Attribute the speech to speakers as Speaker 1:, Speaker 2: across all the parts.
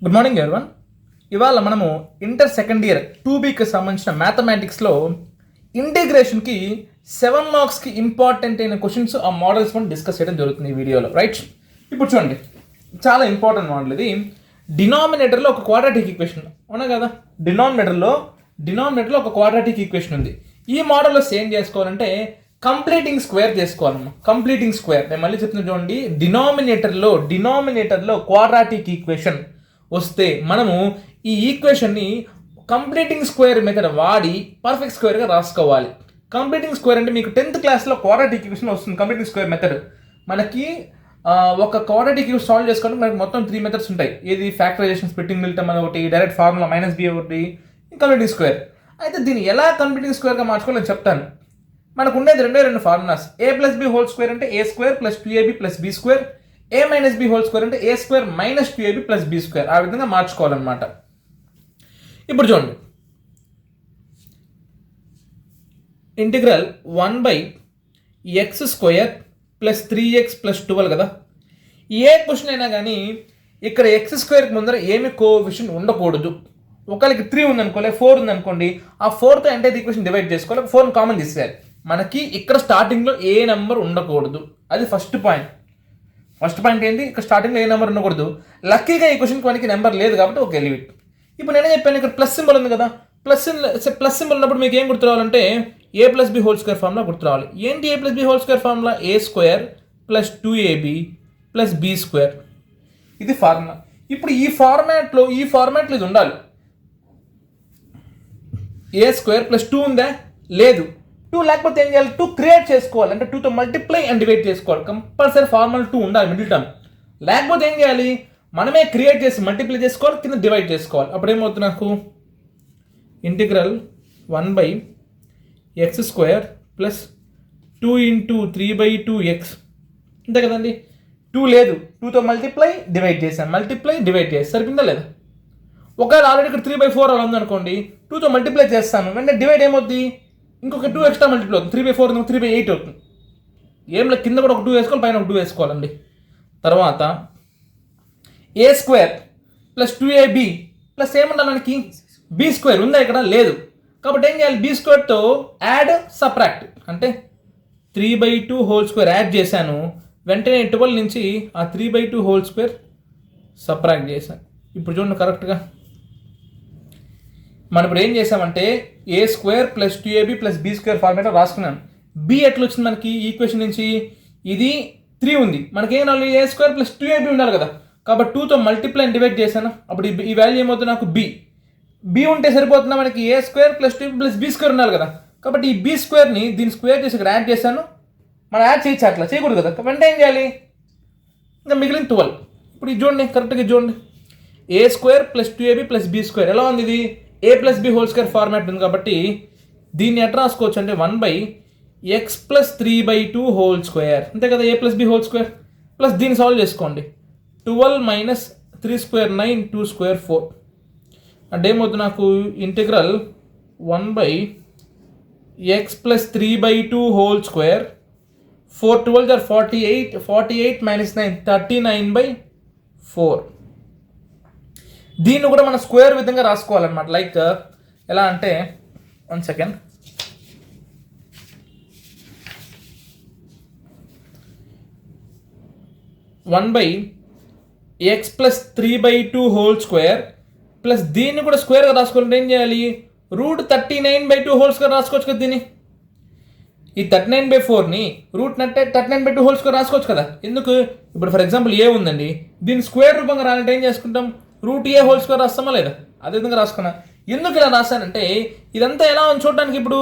Speaker 1: Good morning everyone. ఇవాళ మనము inter second year 2Bకి సంబంధించిన మ్యాథమెటిక్స్లో ఇంటిగ్రేషన్కి 7 మార్క్స్కి ఇంపార్టెంట్ అయిన క్వశ్చన్స్ ఆ మోడల్స్ మనం డిస్కస్ చేయడం జరుగుతుంది ఈ వీడియోలో, రైట్? ఇప్పుడు చూడండి, చాలా ఇంపార్టెంట్ మోడల్ ఇది. డినామినేటర్లో ఒక క్వాడ్రాటిక్ ఈక్వేషన్ అవునా కదా, డినామినేటర్లో ఒక క్వాడ్రాటిక్ ఈక్వేషన్ ఉంది. ఈ మోడల్లో సేమ్ చేసుకోవాలంటే కంప్లీటింగ్ స్క్వేర్ చేసుకోవాలమ్మా. కంప్లీటింగ్ స్క్వేర్ నేను మళ్ళీ చెప్తున్నా చూడండి, డినామినేటర్లో క్వాడ్రాటిక్ ఈక్వేషన్ వస్తే మనము ఈ ఈక్వేషన్ని కంప్లీటింగ్ స్క్వేర్ మెథడ్ వాడి పర్ఫెక్ట్ స్క్వేర్గా రాసుకోవాలి. కంప్లీటింగ్ స్క్వేర్ అంటే మీకు 10th క్లాస్లో క్వాడ్రాటిక్ ఈక్వేషన్ వస్తుంది. కంప్లీటింగ్ స్క్వేర్ మెథడ్ మనకి ఒక క్వాడ్రాటిక్ ఈక్వేషన్ సాల్వ్ చేసుకోవడానికి మనకి మొత్తం 3 మెథడ్స్ ఉంటాయి. ఏది ఫ్యాక్టరైజేషన్, స్ప్లిట్టింగ్ మిల్టమ్ ఒకటి, డైరెక్ట్ ఫార్ములా -b ఒకటి, కంప్లీటింగ్ స్క్వేర్. అయితే దీన్ని ఎలా కంప్లీటింగ్ స్క్వేర్గా మార్చుకోవాలని చెప్తాను. మనకు ఉండేది రెండు ఫార్ములాస్. a+b² అంటే a² + 2ab + b², a-b² అంటే a² - 2ab + b². ఆ విధంగా మార్చుకోవాలన్నమాట. ఇప్పుడు చూడండి, ఇంటిగ్రల్ 1/x² + 3x + 12 కదా. ఏ క్వశ్చన్ అయినా కానీ ఇక్కడ x² ముందర ఏమి కోఎఫిషియంట్ ఉండకూడదు. ఒకరికి 3 ఉందనుకోలే, 4 ఉందనుకోండి, ఆ 4తో అంటే ఈక్వేషన్ డివైడ్ చేసుకోవాలి. 4 కామన్ తీసేయాలి. మనకి ఇక్కడ స్టార్టింగ్లో ఏ నెంబర్ ఉండకూడదు. అది ఫస్ట్ పాయింట్ ఏంటి, ఇక్కడ స్టార్టింగ్లో ఏ నెంబర్ ఉండకూడదు. లక్కీగా ఈ క్వశ్చన్కి మనకి నెంబర్ లేదు కాబట్టి ఒక ఎలిమిట్. ఇప్పుడు నేనే చెప్పాను, ఇక్కడ ప్లస్ సింబల్ ఉంది కదా, ప్లస్ సింబల్ ఉన్నప్పుడు మీకు ఏం గుర్తు రావాలంటే a+b² ఫార్ములా గుర్తు రావాలి. ఏంటి a+b² formula? a² + 2ab + b². ఇది ఫార్ములా. ఇప్పుడు ఈ ఫార్మాట్లో ఇది ఉండాలి. a² + 2 ఉందా? లేదు. 2 లేకపోతే ఏం చేయాలి? 2 క్రియేట్ చేసుకోవాలి. అంటే 2తో మల్టిప్లై అండ్ డివైడ్ చేసుకోవాలి. కంపల్సరీ ఫార్ములా 2 ఉండాలి మిడిల్ టర్మ్. లేకపోతే ఏం చేయాలి? మనమే క్రియేట్ చేసి మల్టిప్లై చేసుకోవాలి, కింద డివైడ్ చేసుకోవాలి. అప్పుడు ఏమవుతుంది నాకు? ఇంటిగ్రల్ 1/x² + 2 × 3/2x అంతే కదండి. 2 లేదు, 2తో మల్టిప్లై డివైడ్ చేశాను, సరిపోయిందా లేదా? ఒకవేళ ఆల్రెడీ ఇక్కడ 3/4 అలా ఉందనుకోండి, 2తో మల్టిప్లై చేస్తాను, వెంటనే డివైడ్ ఏమవుద్ది? ఇంకొక 2 ఎక్స్ట్రా మల్టిప్లై అవుతుంది. 3/4 3/8 అవుతుంది. ఏం లేదు, కింద కూడా ఒక 2 వేసుకోవాలి, పైన ఒక 2 వేసుకోవాలండి. తర్వాత a² + 2ab ప్లస్ ఏముండాలి మనకి? b² ఉందా? ఇక్కడ లేదు. కాబట్టి ఏం చేయాలి? b²తో యాడ్ సబ్ట్రాక్ట్ అంటే 3/2² యాడ్ చేశాను, వెంటనే 12 నుంచి ఆ 3/2² సబ్ట్రాక్ట్ చేశాను. ఇప్పుడు చూడండి కరెక్ట్గా మనం ఇప్పుడు ఏం చేసామంటే a² + 2ab + b² ఫార్మేట్ రాసుకున్నాను. b ఎట్లా వచ్చింది మనకి ఈక్వేషన్ నుంచి? ఇది 3 ఉంది, మనకి ఏం రావాలి? a² + 2ab ఉండాలి కదా. కాబట్టి 2తో మల్టిప్లై అండ్ డివైడ్ చేశాను. అప్పుడు ఈ వాల్యూ ఏమవుతుంది నాకు? b ఉంటే సరిపోతుందా మనకి? a² + 2ab + b² ఉండాలి కదా. కాబట్టి ఈ b²ని దీన్ని స్క్వేర్ చేసి ఇక్కడ యాడ్ చేశాను. మనం యాడ్ చేయొచ్చు, అట్లా చేయకూడదు కదా. వెంటనే ఏం చేయాలి? ఇంకా మిగిలిన 12. ఇప్పుడు ఇది చూడండి, కరెక్ట్గా చూడండి, a² + 2ab + b² ఎలా ఉంది? ఇది a+b² ఫార్మాట్ ఉంది కాబట్టి దీన్ని ఎట్లా రాసుకోవచ్చు అంటే 1/x + 3/2² అంతే కదా, a+b² ప్లస్ దీన్ని సాల్వ్ చేసుకోండి. 12 - 3² 9, 2² 4 అంటే ఏమవుతుంది నాకు? Integral 1/x + 3/2² 4 12 are 48, 48 - 9 39/4. దీన్ని కూడా మనం స్క్వేర్ విధంగా రాసుకోవాలన్నమాట. లైక్ ఎలా అంటే 1 సెకండ్, (1/x + 3/2² ప్లస్ దీన్ని కూడా స్క్వేర్గా రాసుకోవాలంటే ఏం చేయాలి? √39/2² రాసుకోవచ్చు కదా. దీన్ని ఈ 39/4ని √39/2² రాసుకోవచ్చు కదా. ఎందుకు? ఇప్పుడు ఫర్ ఎగ్జాంపుల్ ఏ ఉందండి, దీన్ని స్క్వేర్ రూపంగా రాలంటే ఏం చేసుకుంటాం? √a² రాస్తామా లేదా? అదేవిధంగా రాసుకున్నా. ఎందుకు ఇలా రాశానంటే ఇదంతా ఎలా ఉంది చూడడానికి. ఇప్పుడు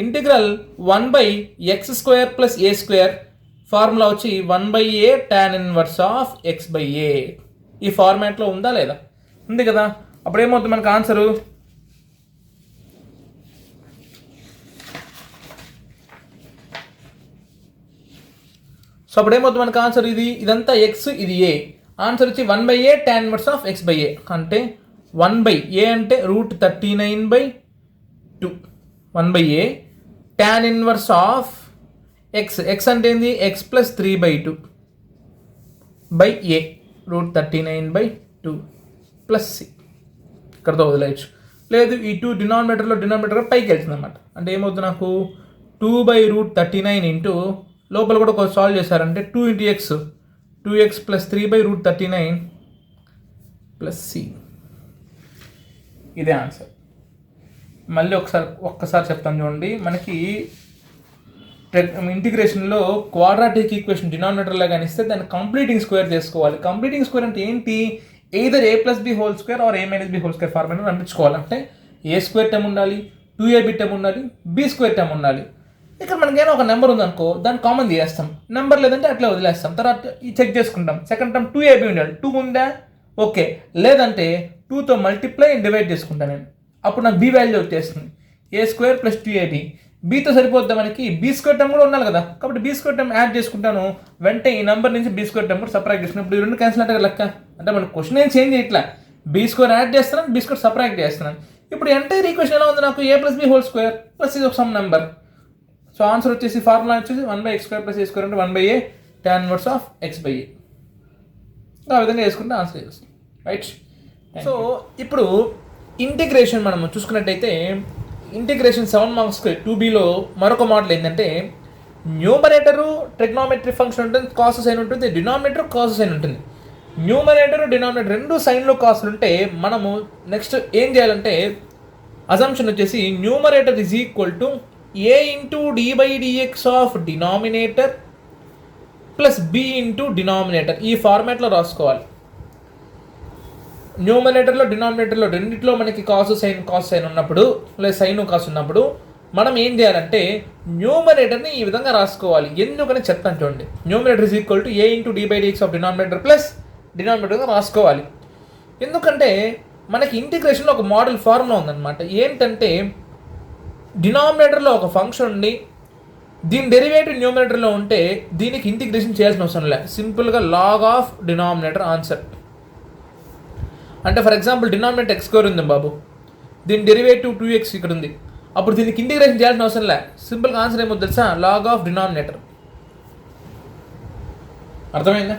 Speaker 1: ఇంటిగ్రల్ 1/x² + a² ఫార్ములా వచ్చి 1/a tan 1/x/a. ఈ ఫార్మాట్లో ఉందా లేదా? ఉంది కదా. అప్పుడు ఏమవుతుంది మనకు ఆన్సరు? సో అప్పుడు ఏమవుతుంది మనకు ఆన్సర్? ఇదంతా x, ఇది a. ఆన్సర్ వచ్చి 1/a tan 1/x/a అంటే 1/a అంటే √39/2, 1/a tan 1/x అంటే ఏంది? x + 3/2 /a √39/2. ప్లస్ సి ఇక్కడతో వదిలేయచ్చు. లేదు ఈ 2 డినామినేటర్ పైకి వెళ్తుంది అనమాట. అంటే ఏమవుతుంది నాకు 2/√39 ఇంటూ లోపల కూడా కొంచెం సాల్వ్ చేశారంటే 2 × x 2x plus 3/√39 plus C. ఇదే ఆన్సర్. మళ్ళీ ఒక్కసారి చెప్తాను చూడండి. మనకి ఇంటిగ్రేషన్లో క్వాడ్రాటిక్ ఈక్వేషన్ డినామినేటర్లో కానీ ఇస్తే దాన్ని కంప్లీటింగ్ స్క్వేర్ చేసుకోవాలి. కంప్లీటింగ్ స్క్వేర్ అంటే ఏంటి? Either a + b whole square or a - b whole square format పంపించుకోవాలంటే a స్క్వేర్ టర్మ్ ఉండాలి, 2ab టర్మ్ ఉండాలి, b స్క్వేర్ టర్మ్ ఉండాలి. ఇక్కడ మనకేమో ఒక నెంబర్ ఉందనుకో, దాన్ని కామన్ తీసేస్తాం. నెంబర్ లేదంటే అట్లా వదిలేస్తాం. తర్వాత చెక్ చేసుకుంటాం. సెకండ్ టర్మ్ 2ab ఉండాలి, 2 ఉందా ఓకే, లేదంటే 2తో మల్టిప్లై అండ్ డివైడ్ చేసుకుంటాను నేను. అప్పుడు నాకు b వాల్యూ వచ్చేస్తుంది. a square plus 2ab. బీతో సరిపోద్దా మనకి? బీ స్క్వేర్ టర్మ్ కూడా ఉండాలి కదా, కాబట్టి బీ స్క్వేర్ టర్మ్ యాడ్ చేసుకుంటాను. వెంటనే ఈ నెంబర్ నుంచి బీ స్క్వేర్ టర్మ్ కూడా సపరేట్ చేసుకున్నప్పుడు ఈ రెండు క్యాన్సిల్ అంటే లెక్క. అంటే మన క్వశ్చన్ ఏం చేంజ్ చేయట్లా, బీ స్క్వేర్ యాడ్ చేస్తున్నాను, బీ స్క్వేర్ సపరేట్ చేస్తున్నాను. ఇప్పుడు ఎంటైర్ ఈక్వేషన్ ఎలా ఉంది నాకు? a + b whole square plus ఇది ఒక సమ్ నెంబర్. సో ఆన్సర్ వచ్చేసి ఫార్ములా వచ్చేసి 1/x² + a² అంటే 1/a tan inverse of x/a. ఆ విధంగా వేసుకుంటే ఆన్సర్ చేస్తాం, రైట్? సో ఇప్పుడు ఇంటిగ్రేషన్ మనం చూసుకున్నట్టయితే ఇంటిగ్రేషన్ 7 మార్క్స్కి 2bలో మరొక మోడల్ ఏంటంటే న్యూమరేటరు ట్రిగ్నోమెట్రీ ఫంక్షన్ ఉంటుంది, కాస్ సైన్ ఉంటుంది, డినామినేటర్ కాస్ సైన్ ఉంటుంది. న్యూమరేటర్ డినామినేటర్ రెండు సైన్లో కాసులు ఉంటే మనము నెక్స్ట్ ఏం చేయాలంటే అజంప్షన్ వచ్చేసి numerator is equal to a × d/dx of denominator plus b × denominator. ఈ ఫార్మాట్లో రాసుకోవాలి. న్యూమరేటర్లో డినామినేటర్లో రెండిట్లో మనకి కాస్ సైన్ ఉన్నప్పుడు లేదా సైన్ కాస్ ఉన్నప్పుడు మనం ఏం చేయాలంటే న్యూమరేటర్ని ఈ విధంగా రాసుకోవాలి. ఎందుకని చెప్తాను చూడండి. Numerator is equal to a × d/dx of denominator plus డినామినేటర్గా రాసుకోవాలి. ఎందుకంటే మనకి ఇంటిగ్రేషన్లో ఒక మోడల్ ఫార్ములా ఉందన్నమాట. ఏంటంటే డినామినేటర్లో ఒక ఫంక్షన్ ఉండి దీని డెరివేటివ్ న్యూమరేటర్లో ఉంటే దీనికి ఇంటిగ్రేషన్ చేయాల్సిన అవసరం లేదు. సింపుల్గా లాగ్ ఆఫ్ డినామినేటర్ ఆన్సర్. అంటే ఫర్ ఎగ్జాంపుల్ డినామినేటర్ x² ఉంది బాబు, దీని డెరివేటివ్ 2x ఇక్కడ ఉంది. అప్పుడు దీనికి ఇంటిగ్రేషన్ చేయాల్సిన అవసరం లే. సింపుల్గా ఆన్సర్ ఏమో తెలుసా? Log of denominator. అర్థమైందా?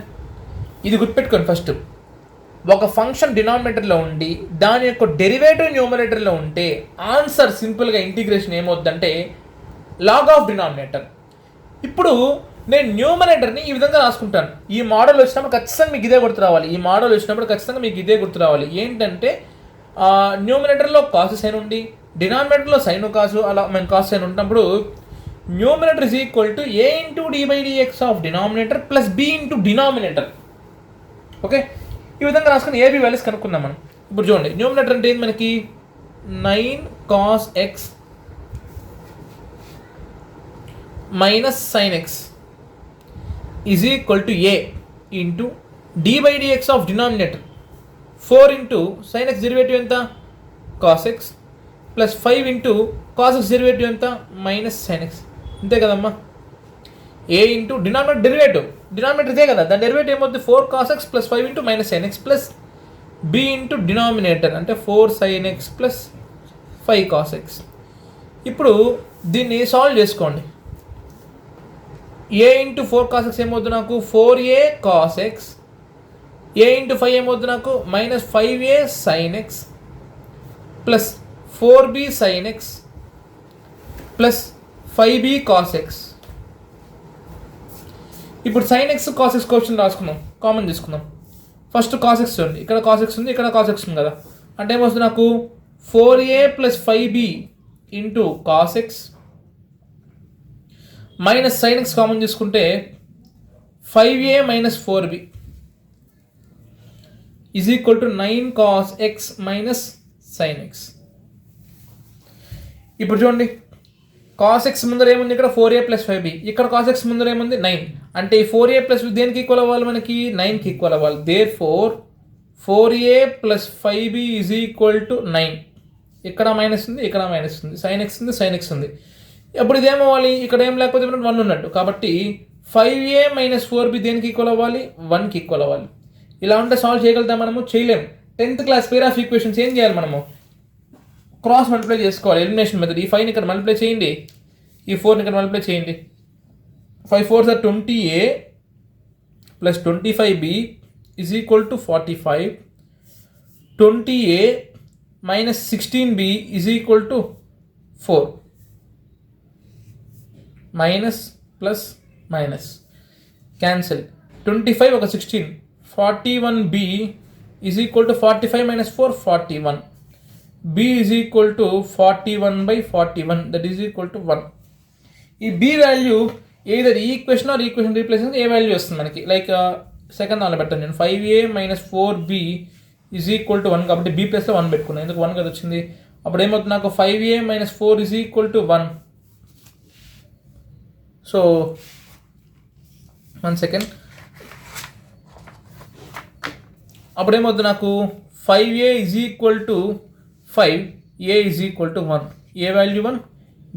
Speaker 1: ఇది గుర్తుపెట్టుకోండి. ఫస్ట్ ఒక ఫంక్షన్ డినామినేటర్లో ఉండి దాని యొక్క డెరివేటివ్ న్యూమరేటర్లో ఉంటే ఆన్సర్ సింపుల్గా ఇంటిగ్రేషన్ ఏమవుద్దంటే లాగ్ ఆఫ్ డినామినేటర్. ఇప్పుడు నేను న్యూమరేటర్ని ఈ విధంగా రాసుకుంటాను. ఈ మోడల్ వచ్చినప్పుడు ఖచ్చితంగా మీకు ఇదే గుర్తు రావాలి. ఏంటంటే న్యూమరేటర్లో కాస్ సైన్ ఉండి డినామినేటర్లో సైన్ కాసు అలా మేము కాస్ సైన్ ఉన్నప్పుడు numerator is equal to a × d/dx of denominator plus b × denominator. Okay, ఈ విధంగా రాసుకుని ఏబీ వాల్యూస్ కనుక్కుందాం మనం. ఇప్పుడు చూడండి, న్యూమరేటర్ అంటే ఏంటి మనకి? 9 cos x minus sine x is equal to a into d/dx of denominator 4 into sine x derivative ఎంత? cos x plus 5 into cos x derivative ఎంత? Minus sine x. అంతే కదమ్మా. a ఇంటూ డినామినేటర్ ఇదే కదా, దాని డెరివేటివ్ ఏమవుతుంది? 4 cos x plus 5 into minus sine x plus b into denominator అంటే 4 sin x plus 5 cos x. ఇప్పుడు దీన్ని సాల్వ్ చేసుకోండి. a ఇంటూ 4 cos x ఏమవుతుంది నాకు? 4a cos x. a into 5 ఏమవుతుంది నాకు? Minus 5a sin x plus 4b sin x plus 5b cos x. ఇప్పుడు sin x cos x question రాసుకుందాం, common తీసుకుందాం. ఫస్ట్ cos x ఉంది, ఇక్కడ cos x ఉంది, ఇక్కడ cos x ఉంది కదా. అంటే ఏమొస్తుంది నాకు? 4a plus 5b into cos x minus sin x common తీసుకుంటే 5a minus 4b is equal to 9 cos x minus sin x. ఇప్పుడు చూడండి, cos x ముందర ఏముంది? ఇక్కడ 4a ప్లస్ 5b. ఇక్కడ cos x ముందర ఏముంది? 9. అంటే ఈ 4a ప్లస్ దేనికి ఈక్వల్ అవ్వాలి? మనకి 9కి ఈక్వల్ అవ్వాలి. Therefore 4a plus 5b is equal to 9. ఇక్కడ మైనస్ ఉంది, ఇక్కడ మైనస్ ఉంది, sin x ఉంది, sin x ఉంది. అప్పుడు ఇదేమవ్వాలి? ఇక్కడ ఏం లేకపోతే 1 ఉన్నట్టు. కాబట్టి 5a మైనస్ 4b దేనికి ఈక్వల్ అవ్వాలి? 1కి ఈక్వల్ అవ్వాలి. ఇలా ఉంటే సాల్వ్ చేయగలుగుతాం మనము? చేయలేము. 10th class pair of equations ఏం చేయాలి మనము? క్రాస్ మల్టిప్లై చేసుకోవాలి. Elimination method. ఈ 5ని ఇక్కడ మల్టిప్లై చేయండి, ఈ 4ని ఇక్కడ మల్టిప్లై చేయండి. 5 4s are 20a plus 25b is equal to 45. 20a minus 16b is equal to 4. Minus plus minus. Cancel. 25 ఒక 16. 41b is equal to 45 minus 4, 41. b is equal to 41 by 41, that is equal to 1. ఈ b value either equation or equation replacing A value వస్తుంది మనకి, like second దానిలో పెట్టాను నేను 5a minus 4b is equal to 1, కాబట్టి b ప్లస్లో 1 పెట్టుకున్నాను, ఎందుకు 1 కదా వచ్చింది. అప్పుడు ఏమవుతుంది నాకు 5a minus 4 is equal to 1. So 1 second, అప్పుడు ఏమవుతుంది నాకు 5a is equal to 5, a is equal to 1, a value 1,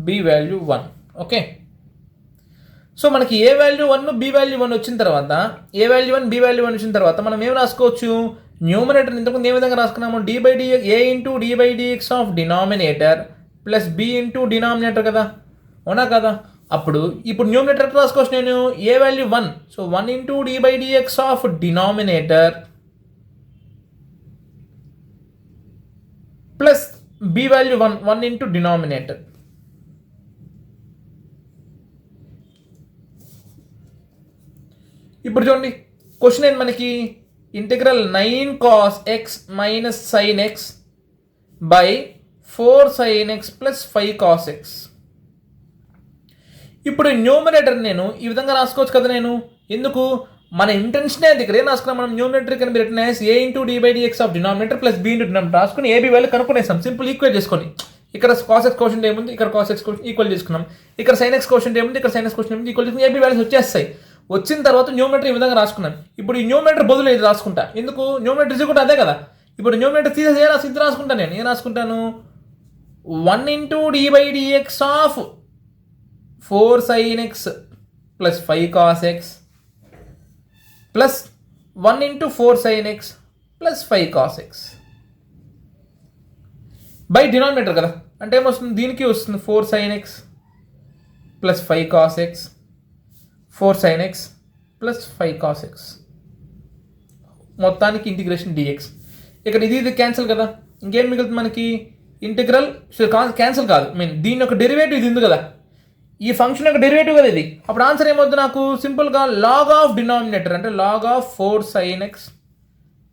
Speaker 1: b value 1. Okay, so మనకి ఏ వాల్యూ 1 బి వాల్యూ 1 వచ్చిన తర్వాత, ఏ వాల్యూ 1 బి వాల్యూ 1 వచ్చిన తర్వాత మనం ఏం రాసుకోవచ్చు, న్యూమరేటర్ ఇంతకుముందు ఏ విధంగా రాసుకున్నాము, d by dx a into D by dx of denominator plus B into denominator కదా, అవునా కదా. అప్పుడు ఇప్పుడు న్యూమరేటర్ ఎట్లా రాసుకోవచ్చు నేను, a value 1, so 1 into D by dx of denominator plus b value 1 into denominator. ఇప్పుడు చూడండి క్వశ్చన్ ఏంటి మనకి, integral 9 cos x minus sin x by 4 sin x plus 5 cos x. ఇప్పుడు న్యూమరేటర్ నేను ఈ విధంగా రాసుకోవచ్చు కదా నేను, ఎందుకు మన ఇంటెన్షనే అది, ఇక్కడ ఏం రాసుకున్నాం మనం, numerator can be written as A into D by dx of denominator plus B into denominator రాసుకుని ఏబీ వాల్యూ కనుక్కునేసాం, సింపుల్ ఈక్వేట్ చేసుకొని. ఇక్కడ cos x కోషంట్ ఏముంది, ఇక్కడ cos x కోషంట్ ఈక్వల్ చేసుకున్నాం, ఇక్కడ sin x కోషంట్ ఏముంది, ఇక్కడ sin x కోషంట్ ఏముంది ఈక్వల్ చేసుకుని ఏబీ వాల్యూస్ వచ్చేస్తాయి. వచ్చిన తర్వాత న్యూమరేటర్ ఈ విధంగా రాసుకున్నాను. ఇప్పుడు ఈ న్యూమరేటర్ బదులు ఇది రాసుకుంటా, ఎందుకు న్యూమరేటర్ కూడా అదే కదా. ఇప్పుడు న్యూమరేటర్ తీసేసి ఇది రాసుకుంటాను నేను, ఏం రాసుకుంటాను, 1 into D by dx of 4 sin x plus 5 cos x plus 1 into 4 sin x plus 5 cos x by denominator కదా, అంటే ఏమొస్తుంది, దీనికి వస్తుంది 4 sin x plus 5 cos x 4 sin x plus 5 cos x, మొత్తానికి ఇంటిగ్రేషన్ dx. ఇక్కడ ఇది cancel కదా, ఇంకేం మిగులుతుంది మనకి, ఇంటిగ్రల్ క్యాన్సిల్ కాదు, దీని యొక్క డెరివేటివ్ ఇది ఉంది కదా, ఈ ఫంక్షన్ యొక్క డెరివేటివ్ కదా ఇది. అప్పుడు ఆన్సర్ ఏమవుతుంది నాకు, సింపుల్గా లాగ్ ఆఫ్ డినామినేటర్ అంటే log of 4 sin x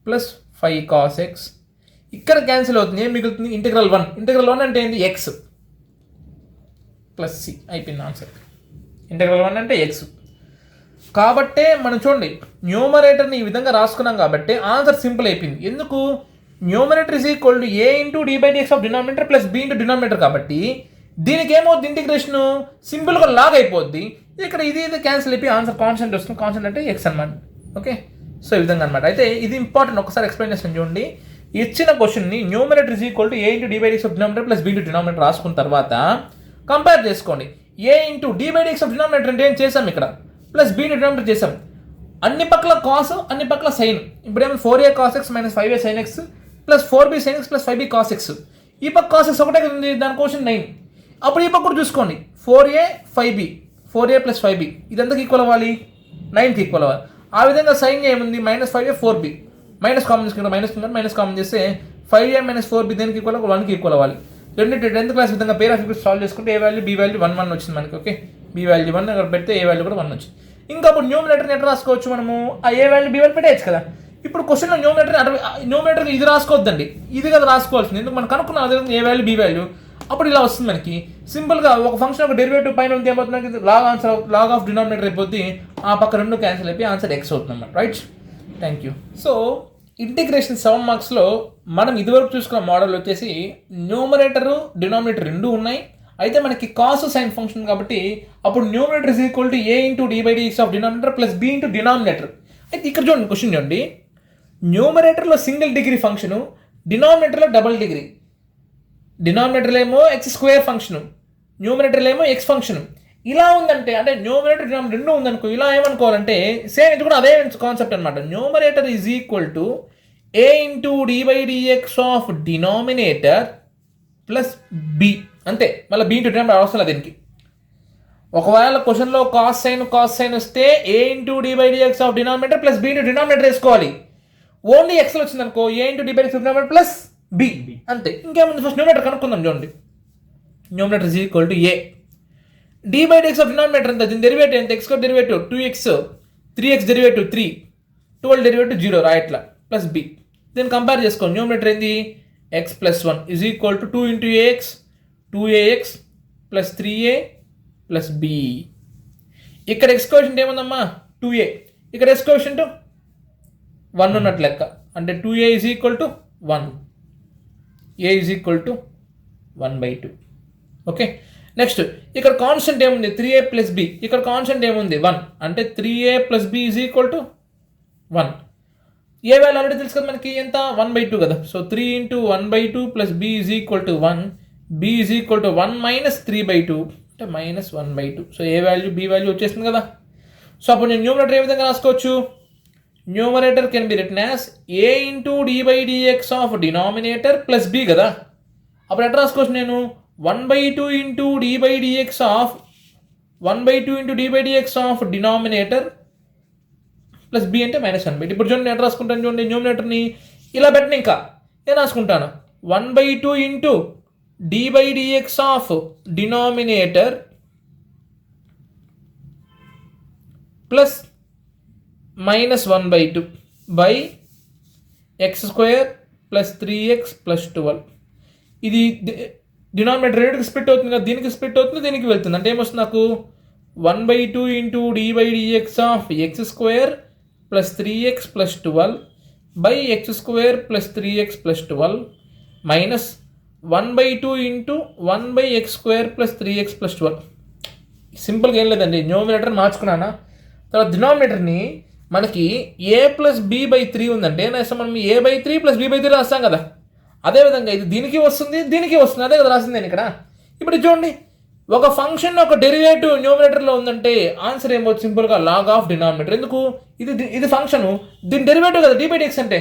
Speaker 1: plus 5 cos x, ఇక్కడ క్యాన్సిల్ అవుతుంది, ఏం మిగులుతుంది, ఇంటిగ్రల్ 1. ఇంటిగ్రల్ 1 అంటే ఏంటి, x ప్లస్ సి, అయిపోయింది ఆన్సర్. ఇంటిగ్రల్ 1 అంటే x. కాబట్టే మనం చూడండి న్యూమరేటర్ని ఈ విధంగా రాసుకున్నాం కాబట్టి ఆన్సర్ సింపుల్ అయిపోయింది. ఎందుకు, numerator is equal to a into D by dx of denominator plus B into denominator, కాబట్టి దీనికి ఏమవుతుంది, ఇంటిగ్రేషన్ సింపుల్గా లాగ్ అయిపోద్ది. ఇక్కడ ఇది క్యాన్సిల్ అయిపోయి ఆన్సర్ కాన్స్టెంట్ వస్తుంది, కాన్స్టెంట్ అంటే ఎక్స్ అనమాట. ఓకే, సో ఈ విధంగా అనమాట. అయితే ఇది ఇంపార్టెంట్, ఒకసారి ఎక్స్ప్లెయిన్ చేస్తాను చూడండి. ఇచ్చిన క్వశ్చన్ని numerator is equal to a into D by dx of denominator plus B into denominator రాసుకున్న తర్వాత కంపేర్ చేసుకోండి. A into D by dx of denominator అంటే ఏం చేసాం, ఇక్కడ ప్లస్ బి డినామినేటర్ చేసాం, అన్ని పక్కల కాస్ అన్ని పక్కల సైన్. ఇప్పుడు ఏమో 4a cos x minus 5a sin x plus 4b sin x plus 5b cos x. ఈ పక్క cos x ఒకటే ఉంది, దాని క్వశ్చన్ 9. అప్పుడు ఈ పక్క కూడా చూసుకోండి, 4a 5b 4a plus 5b ఇదంతకు equal అవ్వాలి, 9కి ఈక్వల్ అవ్వాలి. ఆ విధంగా సైన్ ఏముంది, minus 5a 4b minus common చేసుకుంటాం, మైనస్ కామన్ చేస్తే 5a మైనస్ 4b దేనికి ఈక్వల్, 1కి ఈక్వల్ అవ్వాలి. 10th క్లాస్ విధంగా పేర్ ఆఫ్ ఈక్వేషన్ సాల్వ్ చేసుకుంటే ఏ వాల్యూ బి వాల్యూ 1 1 వచ్చింది మనకి. ఓకే, బి వాల్యూ 1 అక్కడ పెడితే ఏ వాల్యూ కూడా 1 వచ్చింది. ఇంకా అప్పుడు న్యూమరేటర్ని ఎట్లా రాసుకోవచ్చు మనము, ఆ ఏ వాల్యూ బి వాల్యూ పెట్టేయచ్చు కదా. ఇప్పుడు క్వశ్చన్లో న్యూమరేటర్ ఇది రాసుకోవద్దండి, ఇది కదా రాసుకోవాల్సింది, ఎందుకు మనం కనుక్కున్నాం అదే ఏ వాల్యూ బి వాల్యూ. అప్పుడు ఇలా వస్తుంది మనకి సింపుల్గా ఒక ఫంక్షన్ ఒక డెరివేటివ్ పైన ఉంది, ఏమవుతుంది, లాగ్ ఆఫ్ డినామినేటర్ అయిపోద్ది, ఆ పక్క రెండు క్యాన్సిల్ అయిపోయి ఆన్సర్ ఎక్స్ అవుతుంది అన్నమాట. Right, thank you. So integration 7 మార్క్స్లో మనం ఇదివరకు చూసుకున్న మోడల్ వచ్చేసి న్యూమరేటర్ డినామినేటర్ రెండు ఉన్నాయి. అయితే మనకి కాస్ సైన్ ఫంక్షన్ కాబట్టి అప్పుడు numerator is equal to a into D by dx of denominator plus B into denominator. అయితే ఇక్కడ చూడండి క్వశ్చన్ చూడండి, న్యూమరేటర్లో సింగిల్ డిగ్రీ ఫంక్షను, డినామినేటర్లో డబుల్ డిగ్రీ. డినామినేటర్లో ఏమో ఎక్స్ స్క్వేర్ ఫంక్షను, న్యూమరేటర్లో ఏమో ఎక్స్ ఫంక్షన్. ఇలా ఉందంటే అంటే న్యూమరేటర్ డినామినేటర్ రెండు ఉందనుకో, ఇలా ఏమనుకోవాలంటే సేమ్ ఇది కూడా అదే కాన్సెప్ట్ అనమాట. Numerator is equal to a into D by dx of denominator plus b, అంతే. మళ్ళీ బి ఇంటూ డినామినేటర్ అవసరం దీనికి. ఒకవేళ క్వశ్చన్లో కాస్ సైన్ వస్తే a into D by dx of denominator plus B into denominator వేసుకోవాలి. ఓన్లీ ఎక్స్ఎల్ వచ్చింది అనుకో a into D by dx denominator plus b అంతే. ఇంకేముంది ఫస్ట్ న్యూమరేటర్ కనుక్కుందాం. చూడండి numerator is equal to a d by dx of denominator ఎంత, దీని డెరివేటివ్ ఎంత, x derivative 2x 3x derivative 3 12 derivative 0 రాయట్లా ప్లస్ బి. దీన్ని కంపేర్ చేసుకోండి. న్యూమరేటర్ ఏంది x plus 1 is equal to 2 into ax 2ax plus 3a plus b. ఇక్కడ x coefficient ఏముందమ్మా 2a, ఇక్కడ ఎక్స్ కోఎఫిషియంట్ 1 ఉన్నట్టు లెక్క, అంటే 2a is equal to 1, a is equal to 1/2. Okay next ఇక్కడ కాన్స్టెంట్ ఏముంది 3a ప్లస్ బి, ఇక్కడ constant ఏముంది 1, అంటే 3a plus b is equal to 1. A value already తెలుసు కదా మనకి ఎంత 1/2 కదా. So 3 into 1/2 plus b is equal to 1, b is equal to 1 minus 3/2 అంటే minus 1/2. So a value b value వచ్చేసింది కదా. సో అప్పుడు నేను న్యూమరేటర్ ఏ విధంగా రాసుకోవచ్చు, numerator can be written as a into D by dx of denominator plus b కదా. అప్పుడు ఎట్లా రాసుకోవచ్చు నేను 1/2 into D by dx of 1/2 into D by dx of denominator plus b అంటే మైనస్ 1/2. ఇప్పుడు చూడండి ఎట్లా రాసుకుంటాను, చూడండి న్యూమరేటర్ని ఇలా పెట్టిన ఇంకా నేను రాసుకుంటాను 1/2 into D by dx of denominator plus minus 1/2 by x square plus 3x plus 12. ఇది డినామినేటర్ రెండుకి స్ప్లిట్ అవుతుంది కదా, దీనికి స్ప్లిట్ అవుతుంది, దీనికి వెళ్తుంది, అంటే ఏమొస్తుంది నాకు 1/2 into D by dx of x square plus 3x plus 12 by x square plus 3x plus 12 minus 1/2 into 1/x square plus 3x plus 12. సింపుల్గా ఏం లేదండి, న్యూమరేటర్ మార్చుకున్నానా. తర్వాత డినామినేటర్ని మనకి ఏ ప్లస్ బి బై 3 ఉందంటే నేస్తాం మనం a/3 ప్లస్ b/3 రాస్తాం కదా. అదేవిధంగా ఇది దీనికి వస్తుంది, దీనికి వస్తుంది, అదే కదా రాసింది నేను ఇక్కడ. ఇప్పుడు చూడండి ఒక ఫంక్షన్ ఒక డెరివేటివ్ న్యూమరేటర్లో ఉందంటే ఆన్సర్ ఏమవుతుంది సింపుల్గా లాగ్ ఆఫ్ డినామినేటర్. ఎందుకు ఇది ఫంక్షన్, దీని డెరివేటివ్ కదా d/dx అంటే.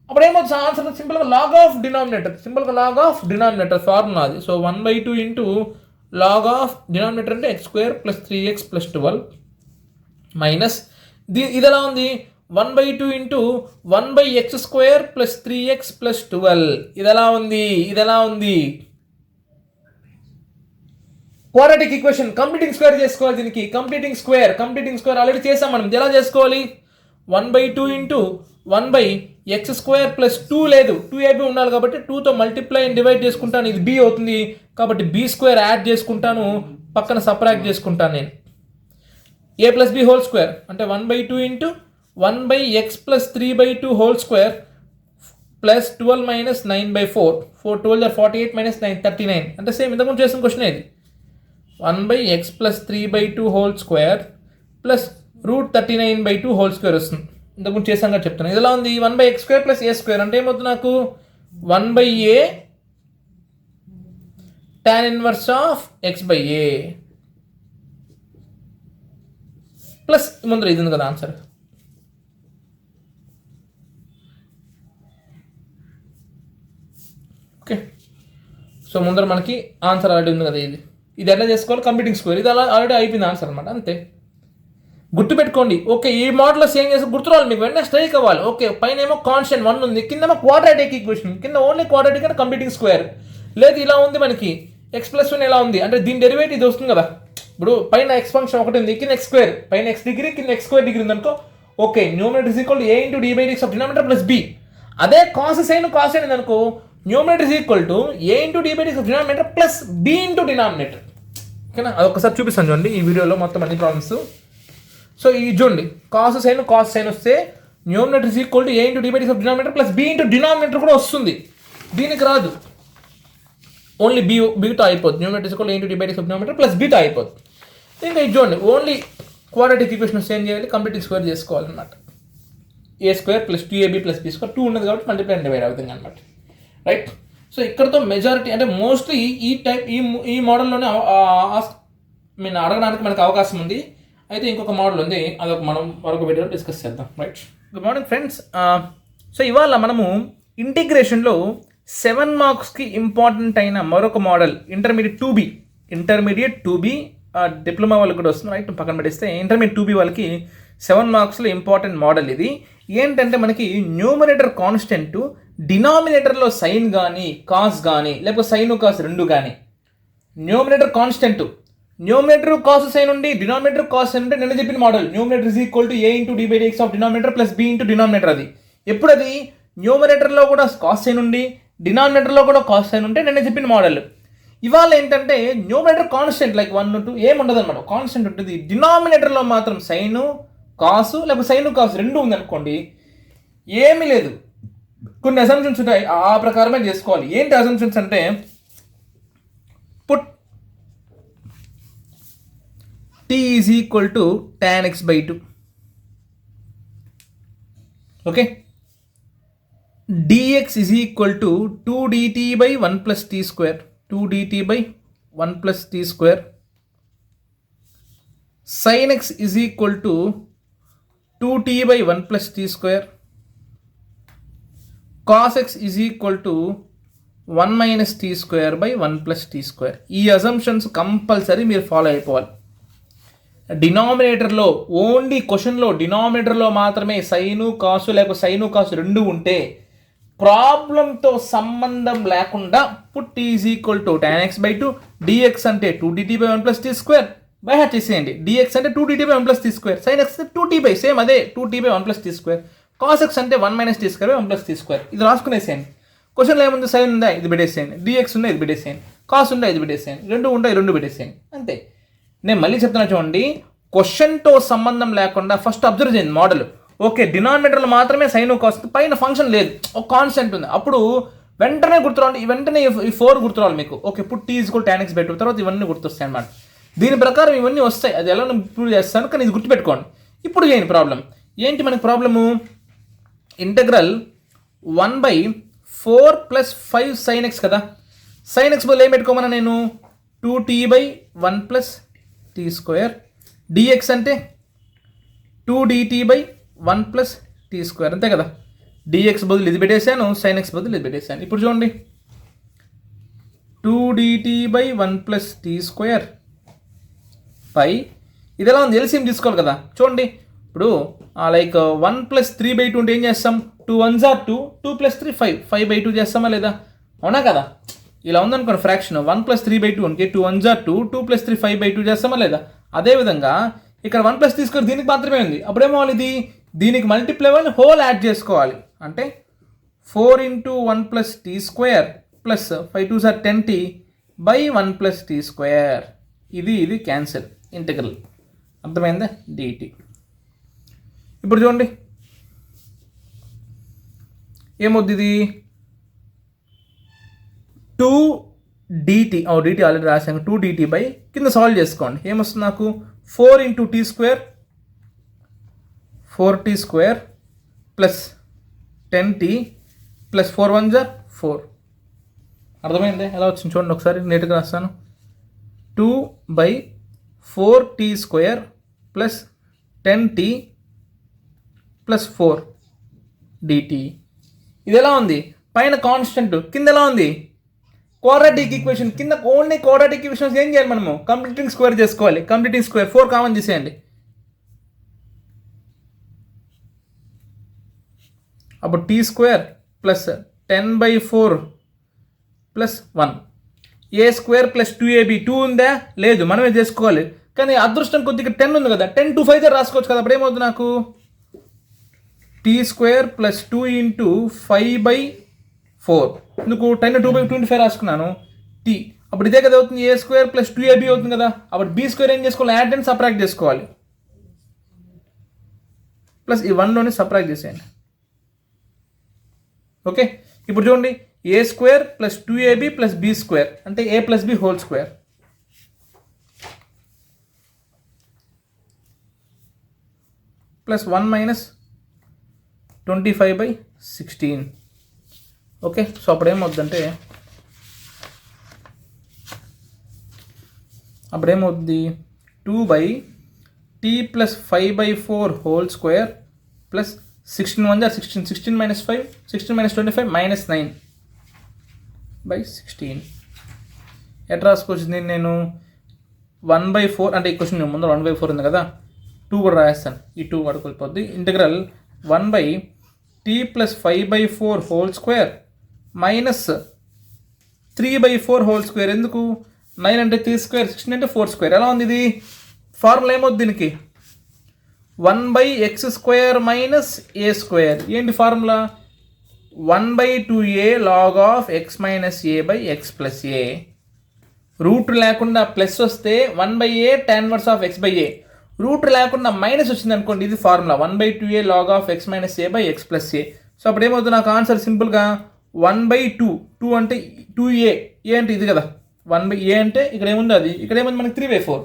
Speaker 1: అప్పుడు ఏమవుతుంది ఆన్సర్ సింపుల్గా లాగ్ ఆఫ్ డినామినేటర్, సింపుల్గా లాగ్ ఆఫ్ డినామినేటర్ ఫార్ములా అది. So 1/2 into log of denominator అంటే x square plus 3x plus 12 minus ఇది ఎలా ఉంది 1/2 into 1/x square plus 3x plus 12. ఇది ఎలా ఉంది క్వాడ్రాటిక్ ఈక్వేషన్. కంప్లీటింగ్ స్క్వేర్ చేసుకోవాలి దీనికి. కంప్లీటింగ్ స్క్వేర్ ఆల్రెడీ చేసాం మనం. ఎలా చేసుకోవాలి 1/2 ఇంటూ 1/x స్క్వేర్ ప్లస్ 2 లేదు 2ab ఉండాలి కాబట్టి 2తో మల్టిప్లై అండ్ డివైడ్ చేసుకుంటాను, ఇది b అవుతుంది కాబట్టి b స్క్వేర్ యాడ్ చేసుకుంటాను, పక్కన సపరాక్ట్ చేసుకుంటాను నేను. a plus b whole square అంటే 1/2 into 1/x plus 3/2 whole square plus 12 minus 9/4 4 12 are 48 minus 9 39 అంటే సేమ్ ఇంతకుముందు చేసిన క్వశ్చన్ ఇది. 1/x plus 3/2 whole square plus √39/2 whole square వస్తుంది. ఇంతకుముందు చేసాక చెప్తాను. ఇది ఎలా ఉంది 1/x square plus a square అంటే ఏమవుతుంది నాకు 1/a tan inverse of x/a plus ముందర ఇది ఉంది కదా ఆన్సర్. ఓకే సో ముందర మనకి ఆన్సర్ ఆల్రెడీ ఉంది కదా. ఇది ఎట్లా చేసుకోవాలి కంప్లీటింగ్ స్క్వేర్, ఇది అలా ఆల్రెడీ అయిపోయింది ఆన్సర్ అనమాట, అంతే. గుర్తుపెట్టుకోండి. ఓకే ఈ మోడల్లో సేమ్ చేసి గుర్తురావాలి మీకు, వెంటనే స్ట్రైక్ అవ్వాలి. ఓకే పైన ఏమో కాన్స్టెంట్ 1 ఉంది, కింద క్వాడ్రాటిక్ ఈక్వేషన్, కింద ఓన్లీ క్వాడ్రాటిక్ అంటే కంప్లీటింగ్ స్క్వేర్. లేదు ఇలా ఉంది మనకి x+1 ఎలా ఉంది అంటే దీని డెరివేటివ్ ఇది వస్తుంది కదా. ఇప్పుడు పైన x ఫంక్షన్ ఒకటి ఉంది, కింద x స్క్వేర్, పైన x డిగ్రీ కింద x స్క్వేర్ డిగ్రీ ఉంది అనుకో. Okay numerator is equal to a into d/dx of denominator plus b. అదే కాస్ సైన్ ఉంది అనుకో, numerator is equal to a into d/dx of denominator plus b into denominator. ఓకేనా, అదొకసారి చూపిస్తాను చూడండి ఈ వీడియోలో మొత్తం అన్ని ప్రాబ్లమ్స్. సో ఇది చూడండి కాస్ సైన్ వస్తే numerator is equal to a into d/dx of denominator plus b into denominator కూడా వస్తుంది, దీనికి రాదు. ఓన్లీ బీతో అయిపోతుంది. Numerator is equal to a into d/dx of denominator plus bతో అయిపోతుంది. ఇంకా ఇది చూడండి ఓన్లీ క్వాడ్రాటిక్ ఈక్వేషన్ చేంజ్ చేయాలి, కంప్లీటింగ్ స్క్వేర్ చేసుకోవాలన్నమాట. a square plus 2ab plus b square 2 ఉన్నది కాబట్టి మల్టిప్లై అండ్ డివైడ్ అవుతుంది అనమాట. రైట్. సో ఇక్కడతో మెజారిటీ అంటే మోస్ట్లీ ఈ టైప్ ఈ మోడల్లోనే అడగడానికి మనకు అవకాశం ఉంది. అయితే ఇంకొక మోడల్ ఉంది, అదొక మనం మరొక వీడియోలో డిస్కస్ చేద్దాం. Right. Good morning friends. So ఇవాళ మనము ఇంటిగ్రేషన్లో 7 మార్క్స్కి ఇంపార్టెంట్ అయిన మరొక మోడల్ ఇంటర్మీడియట్ 2B డిప్లొమా వాళ్ళకి కూడా వస్తుంది. రైట్ పక్కన పెట్టేస్తే ఇంటర్మీడియట్ 2B వాళ్ళకి 7 మార్క్స్లో ఇంపార్టెంట్ మోడల్ ఇది. ఏంటంటే మనకి న్యూమరేటర్ కాన్స్టెంట్, డినామినేటర్లో సైన్ కానీ కాస్ కానీ లేకపోతే సైన్ కాస్ రెండు కానీ, numerator constant, numerator cos sine ఉండి డినామినేటర్ కాస్ సైన్ ఉంటే నేను చెప్పిన model numerator is equal to a into D by dx of denominator plus B into denominator. అది ఎప్పుడు అది న్యూమరేటర్లో కూడా కాస్ సైన్ ఉండి డినామినేటర్లో కూడా కాస్ సైన్ ఉంటే నేను చెప్పిన మోడల్. ఇవాళ ఏంటంటే న్యూమరేటర్ కాన్స్టెంట్ లైక్ 1 2 ఏముండదు అనమాట, కాన్స్టెంట్ ఉంటుంది. డినామినేటర్లో మాత్రం సైను కాసు లేకపోతే సైను కాసు రెండు ఉందనుకోండి, ఏమీ లేదు, కొన్ని అసంప్షన్స్ ఉంటాయి, ఆ ప్రకారమే చేసుకోవాలి. ఏంటి అసంప్షన్స్ అంటే put t is equal to tan x by 2, okay, dx is equal to 2 dt by 1 plus t square, 2 dt by 1 plus t square, sin x is equal to 2t by 1 plus t square, cos x is equal to 1 minus t square by 1 plus t square. ఈ assumptions compulsory మీరు follow అయిపోవాలి. డినామినేటర్లో only క్వశ్చన్లో డినామినేటర్లో మాత్రమే sign కాసు లేకపోతే sign కాసు రెండు ఉంటే ప్రాబ్లంతో సంబంధం లేకుండా put is equal to tan x by 2, dx అంటే 2dt by 1 plus t square by heart చేసేయండి. dx అంటే 2dt by 1 plus t square, sin x 2t by same అదే 2t by 1 plus t square, cos x అంటే 1 minus t square by 1 plus t square. ఇది రాసుకునేసేయండి. క్వశ్చన్లో ఏముంది, sign ఉందా ఇది పెట్టేసేయండి, dx ఉందా ఇది పెట్టేసేయండి, కాస్ ఉందా ఇది పెట్టేసేయండి, రెండు ఉంటాయి రెండు పెట్టేసేయండి అంతే. నేను మళ్ళీ చెప్తున్నా చూడండి, క్వశ్చన్తో సంబంధం లేకుండా ఫస్ట్ అబ్జర్వ్ చేయండి మోడల్. ఓకే, డినామినేటర్లో మాత్రమే సైన్ కాస్, పైన ఫంక్షన్ లేదు, ఒక కాన్స్టెంట్ ఉంది, అప్పుడు వెంటనే గుర్తురావాలి, వెంటనే ఈ 4 గుర్తురావాలి మీకు. ఓకే, ఇప్పుడు t is equal tan x by 2, తర్వాత ఇవన్నీ గుర్తొస్తాయి అన్నమాట. దీని ప్రకారం ఇవన్నీ వస్తాయి, అది ఎలా ఇంప్రూవ్ చేస్తాను కానీ ఇది గుర్తుపెట్టుకోండి. ఇప్పుడు చేయండి ప్రాబ్లం. ఏంటి మనకి ప్రాబ్లము, ఇంటగ్రల్ 1/4 + 5 sin x కదా, sin x బదులు ఏం పెట్టుకోమన్నా నేను 2t by 1 plus t square, dx అంటే 2dt by 1 plus t square అంతే కదా. dx బదులు ఇది పెట్టేశాను, sin x బదులు ఇది పెట్టేశాను. ఇప్పుడు చూడండి 2dt by 1 plus t square పై ఇది ఎలా ఉంది, ఎల్సిఎం తీసుకోవాలి కదా. చూడండి ఇప్పుడు లైక్ 1 + 3/2 ఉంటే ఏం చేస్తాం, 2 1s are 2, 2 + 3 5, 5/2 చేస్తామా లేదా, అవునా కదా. ఇలా ఉందనుకోండి ఫ్రాక్షన్ 1 + 3/2 ఉంటే 2 1s are 2, 2 + 3 5/2 చేస్తామా లేదా. అదేవిధంగా ఇక్కడ 1 plus తీసుకొని దీనికి మాత్రమే ఉంది, అప్పుడేమో ఇది దీనికి మల్టిప్లై అవ్వాలి, హోల్ యాడ్ చేసుకోవాలి. అంటే 4 × 1 plus t square plus 5 2s are 10t by 1 plus t square. ఇది క్యాన్సిల్ ఇంటగ్రల్, అర్థమైందా, dt. ఇప్పుడు చూడండి ఏమవుద్ది, ఇది 2dt, dt ఆల్రెడీ రాశాను, 2dt బై కింద సాల్వ్ చేసుకోండి, ఏమొస్తుంది నాకు 4 × t square, 4t square plus 10t plus 4 1s are 4. అర్థమైంది ఎలా వచ్చింది చూడండి, ఒకసారి నీట్గా రాస్తాను. 2/4t square plus 10t plus 4 dt. ఇది ఎలా ఉంది, పైన కాన్స్టెంట్, కింద ఎలా ఉంది క్వాడ్రాటిక్ ఈక్వేషన్. కింద ఓన్లీ క్వాడ్రాటిక్ ఈక్వేషన్స్ ఏం చేయాలి మనము, కంప్లీటింగ్ స్క్వేర్ చేసుకోవాలి. కంప్లీటింగ్ స్క్వేర్ 4 కామన్ తీసేయండి, అప్పుడు t square plus 10/4 plus 1, a square plus 2ab, 2 ఉందా లేదు మనమే చేసుకోవాలి, కానీ అదృష్టం కొద్దిగా 10 ఉంది కదా, 10 2 5 రాసుకోవచ్చు కదా. అప్పుడు ఏమవుతుంది నాకు t square ప్లస్ 2 × 5/4, ఎందుకు 10 2/25 రాసుకున్నాను t, అప్పుడు ఇదే కదా అవుతుంది, a square ప్లస్ 2ab అవుతుంది కదా. అప్పుడు b square ఏం చేసుకోవాలి, యాడ్ అండ్ సబ్ట్రాక్ట్ చేసుకోవాలి, ప్లస్ ఈ 1లోనే సబ్ట్రాక్ట్ చేసేయండి. ఓకే, ఇప్పుడు చూడండి a square plus 2ab plus b square అంటే a plus b whole square plus 1 minus 25/16. Okay, so అప్పుడు ఏమవుద్దంటే అప్పుడేమవుద్ది 2/t plus 5/4 whole square plus 16 1s are 16, 16 minus 5, 16 minus 25 minus 9/16. ఎట్లా రాసుకోవచ్చు నేను 1/4 అంటే ఈ క్వశ్చన్ ముందు 1/4 ఉంది కదా, 2 కూడా రాస్తాను, ఈ 2 వరకు వెళ్ళిపోద్ది. Integral 1/t+5/4 whole square minus 3/4 whole square. ఎందుకు? 9 అంటే 3 స్క్వేర్, 16 అంటే 4 స్క్వేర్. ఎలా ఉంది ఇది? ఫార్ములా ఏమవుతుంది దీనికి? 1/x² minus a square. ఏంటి formula? 1/2a log of x minus a/x plus a. Root లేకుండా ప్లస్ వస్తే 1/a tan inverse of x/a. Root లేకుండా మైనస్ వచ్చింది అనుకోండి, ఇది formula 1/2a log of x minus a/x plus a. So అప్పుడు ఏమవుతుంది? నాకు ఆన్సర్ సింపుల్గా 1/2. 2 అంటే 2a. a అంటే ఇది కదా, 1/a అంటే ఇక్కడ ఏముంది అది, ఇక్కడ ఏముంది మనకి 3/4.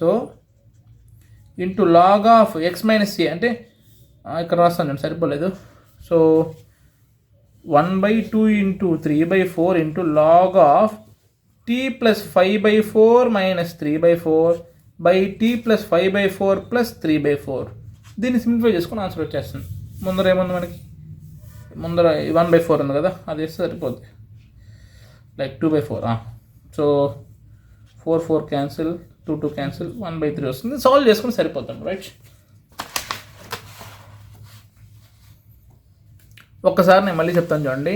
Speaker 1: So into log of x minus a అంటే ఇక్కడ రాస్తాను నేను, సరిపోలేదు. So 1/2 into 3/4 into log of t+5/4 minus 3/4 by t+5/4 plus 3/4. దీన్ని సింప్లిఫై చేసుకుని ఆన్సర్ వచ్చేస్తుంది. ముందర ఏముంది మనకి? ముందర 1/4 ఉంది కదా, అది వేస్తే సరిపోద్ది. లైక్ 2/4. సో 4 క్యాన్సిల్, 2 క్యాన్సిల్, 1/3 వస్తుంది. సాల్వ్ చేసుకుని సరిపోతుంది, రైట్? ఒక్కసారి నేను మళ్ళీ చెప్తాను చూడండి.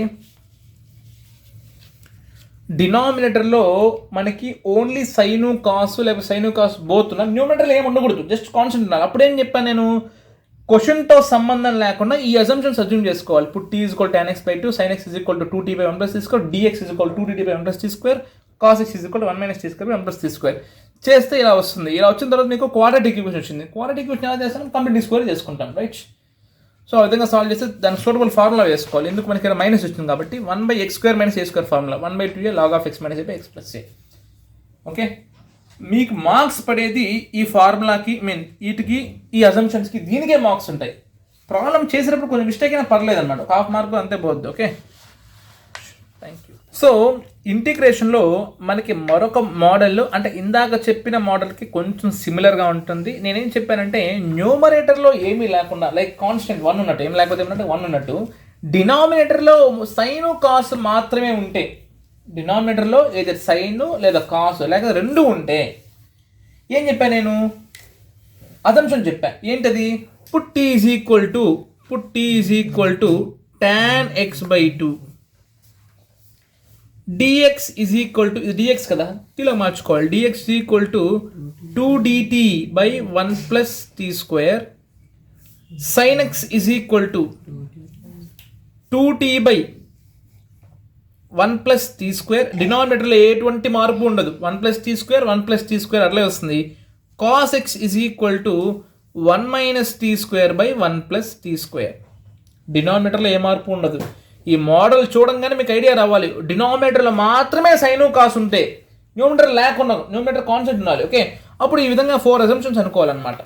Speaker 1: డినామినేటర్లో మనకి ఓన్లీ సైను కాసు లేకపోతే సైను కాసు బోత్ ఉన్నా, న్యూమినేటర్లో ఏమి ఉండకూడదు, జస్ట్ కాన్స్టెంట్ ఉండాలి. అప్పుడేం చెప్పాను నేను? క్వశ్చన్తో సంబంధం లేకుండా ఈ అజంప్షన్స్ అజ్యూమ్ చేసుకోవాలి. ఇప్పుడు t = tan x/2, sin x = 2t/1 + t², dx = 2dt/1 + t², cos x = 1 - t²/1 + t² చేస్తే ఇలా వస్తుంది. ఇలా వచ్చిన తర్వాత మీకు క్వాడ్రాటిక్ ఈక్వేషన్ వచ్చింది. క్వాడ్రాటిక్ ఈక్వేషన్ ఎలా చేస్తాం? కంప్లీట్ స్క్వేర్ చేసుకుంటాం, రైట్? సో ఆ విధంగా సాల్వ్ చేస్తే దానికి సూటబుల్ ఫార్ములా వేసుకోవాలి. ఎందుకు? మనకి ఇక్కడ మైనస్ వచ్చింది కాబట్టి 1/x² - a² formula 1/2a log of x - a/x + a. Okay, మీకు మార్క్స్ పడేది ఈ ఫార్ములాకి, వీటికి, ఈ అజంప్షన్స్కి, దీనికే మార్క్స్ ఉంటాయి. ప్రాబ్లం చేసేటప్పుడు కొంచెం మిస్టేక్ అయినా పర్లేదు అనమాట, 1/2 మార్క్ అంతే పోద్ది. Okay, thank you. సో ఇంటిగ్రేషన్లో మనకి మరొక మోడల్, అంటే ఇందాక చెప్పిన మోడల్కి కొంచెం సిమిలర్గా ఉంటుంది. నేనేం చెప్పానంటే, న్యూమరేటర్లో ఏమీ లేకుండా, లైక్ కాన్స్టెంట్ 1 ఉన్నట్టు, ఏం లేకపోతే ఏమంటే 1 ఉన్నట్టు, డినామినేటర్లో సైను కాసు మాత్రమే ఉంటే, డినామినేటర్లో ఏదో సైను లేదా కాసు లేకపోతే రెండు ఉంటే ఏం చెప్పాను నేను? అజంప్షన్ చెప్పా. ఏంటది? Put t = tan x/2, dx ఇది dx కదా, ఇలా మార్చుకోవాలి. dx = 2dt/1 + t², sin x = 2t/1 + t². డినామినేటర్లో ఎటువంటి మార్పు ఉండదు, 1 + t², 1 + t² అట్లే వస్తుంది. cos x = 1 - t²/1 + t². డినామినేటర్లో ఏ మార్పు ఉండదు. ఈ మోడల్ చూడంగానే మీకు ఐడియా రావాలి, డినామినేటర్లో మాత్రమే సైను కాసు ఉంటే, న్యూమినేటర్ లేకుండా, న్యూమినేటర్ కాన్సెప్ట్ ఉండాలి. ఓకే, అప్పుడు ఈ విధంగా 4 అజంప్షన్స్ అనుకోవాలన్నమాట.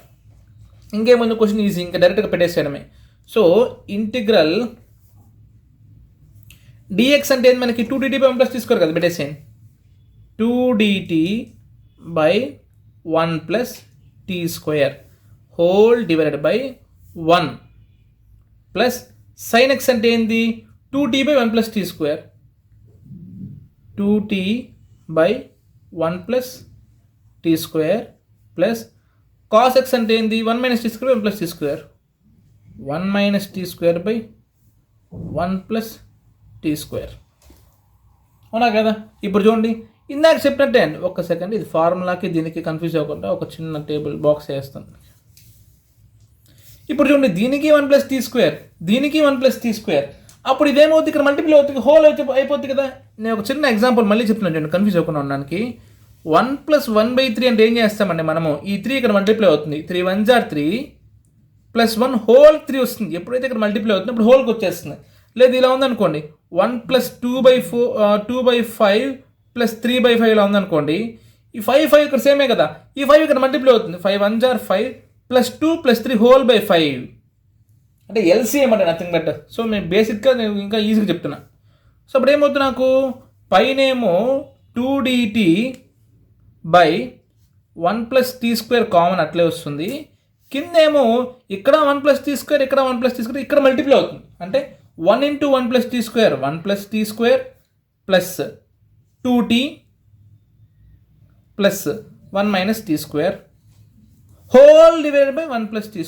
Speaker 1: ఇంకేముంది? క్వశ్చన్ ఈజీ, ఇంకా డైరెక్ట్గా పెట్టేసేయడమే. సో ఇంటిగ్రల్ dx అంటే మనకి 2dt/1 + t² కదా, పెట్టేసేయండి. 2dt/1 + t² whole divided by 1 plus sin x అంటే ఏంది? 2t/1 + t², 2t/1 + t² plus cos x అంటే ఏంది? 1 - t²/1 + t², 1 - t²/1 + t². అవునా కదా? ఇప్పుడు చూడండి, ఇందాక చెప్పినట్టే అండి. ఒక్క సెకండ్, ఇది ఫార్ములాకి దీనికి కన్ఫ్యూజ్ అవ్వకుండా ఒక చిన్న టేబుల్ బాక్స్ వేస్తాను. ఇప్పుడు చూడండి, దీనికి 1 + t², దీనికి 1 + t². అప్పుడు ఇదేమవుతుంది? ఇక్కడ మల్టిపుల్ అవుతుంది, హోల్ అయిపోతుంది కదా. నేను ఒక చిన్న ఎగ్జాంపుల్ మళ్ళీ చెప్తున్నాను చూడండి, కన్ఫ్యూజ్ అవ్వకుండా ఉండడానికి. 1 + 1/3 అంటే ఏం చేస్తామండి మనము? ఈ 3 ఇక్కడ మల్టిప్లై అవుతుంది, 3 × 1 = 3 + 1 హోల్ 3 వస్తుంది. ఎప్పుడైతే ఇక్కడ మల్టిప్లై అవుతుంది అప్పుడు హోల్కి వచ్చేస్తుంది. లేదు ఇలా ఉందనుకోండి, 1 + 2/5 + 3/5 ఇలా ఉందనుకోండి, ఈ 5 ఇక్కడ సేమే కదా, ఈ 5 ఇక్కడ మల్టిప్లై అవుతుంది, 5 × 1 = 5 + 2 + 3 హోల్ బై 5 అంటే ఎల్సిఎం అంటే నథింగ్ బట్. సో నేను బేసిక్గా నేను ఇంకా ఈజీగా చెప్తున్నా. సో అప్పుడు ఏమవుతుంది? నాకు పైనేమో 2dt/1 + t² కామన్ అట్లే వస్తుంది. కిందేమో ఇక్కడ 1 + t², ఇక్కడ 1 + t², ఇక్కడ మల్టిప్లై అవుతుంది. అంటే 1 × 1 + t², 1 + t² plus 2t plus 1 - t² whole divided by 1 + t²,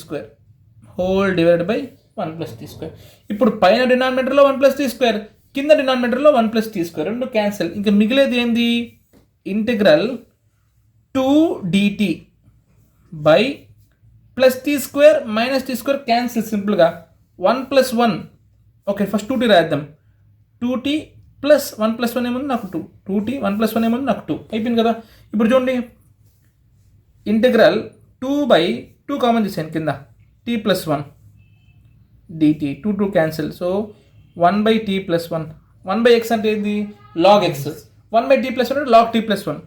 Speaker 1: whole divided by 1 plus t square. ఇప్పుడు పైన డినామినేటర్లో 1 ప్లస్ టీ స్క్వేర్, కింద డినామినేటర్లో 1 ప్లస్ టీ స్క్వేర్, రెండు క్యాన్సిల్. ఇంకా మిగిలేది ఏంది? Integral 2dt by plus t square minus t square cancel సింపుల్గా. 1 ప్లస్ 1, ఓకే ఫస్ట్ 2t రాద్దాం. 2t ప్లస్ 1 ప్లస్ 1 ఏముంది నాకు 2, 2t 1 ప్లస్ 1 ఏముంది నాకు 2 అయిపోయింది కదా. ఇప్పుడు చూడండి ఇంటిగ్రల్ 2 బై 2 కామన్ చేసాను కింద, t plus 1 dt, 2 cancel. So 1 by t plus 1, 1 by x అంటే ఏంది? log x, 1 by t plus 1 అంటే log t ప్లస్ 1.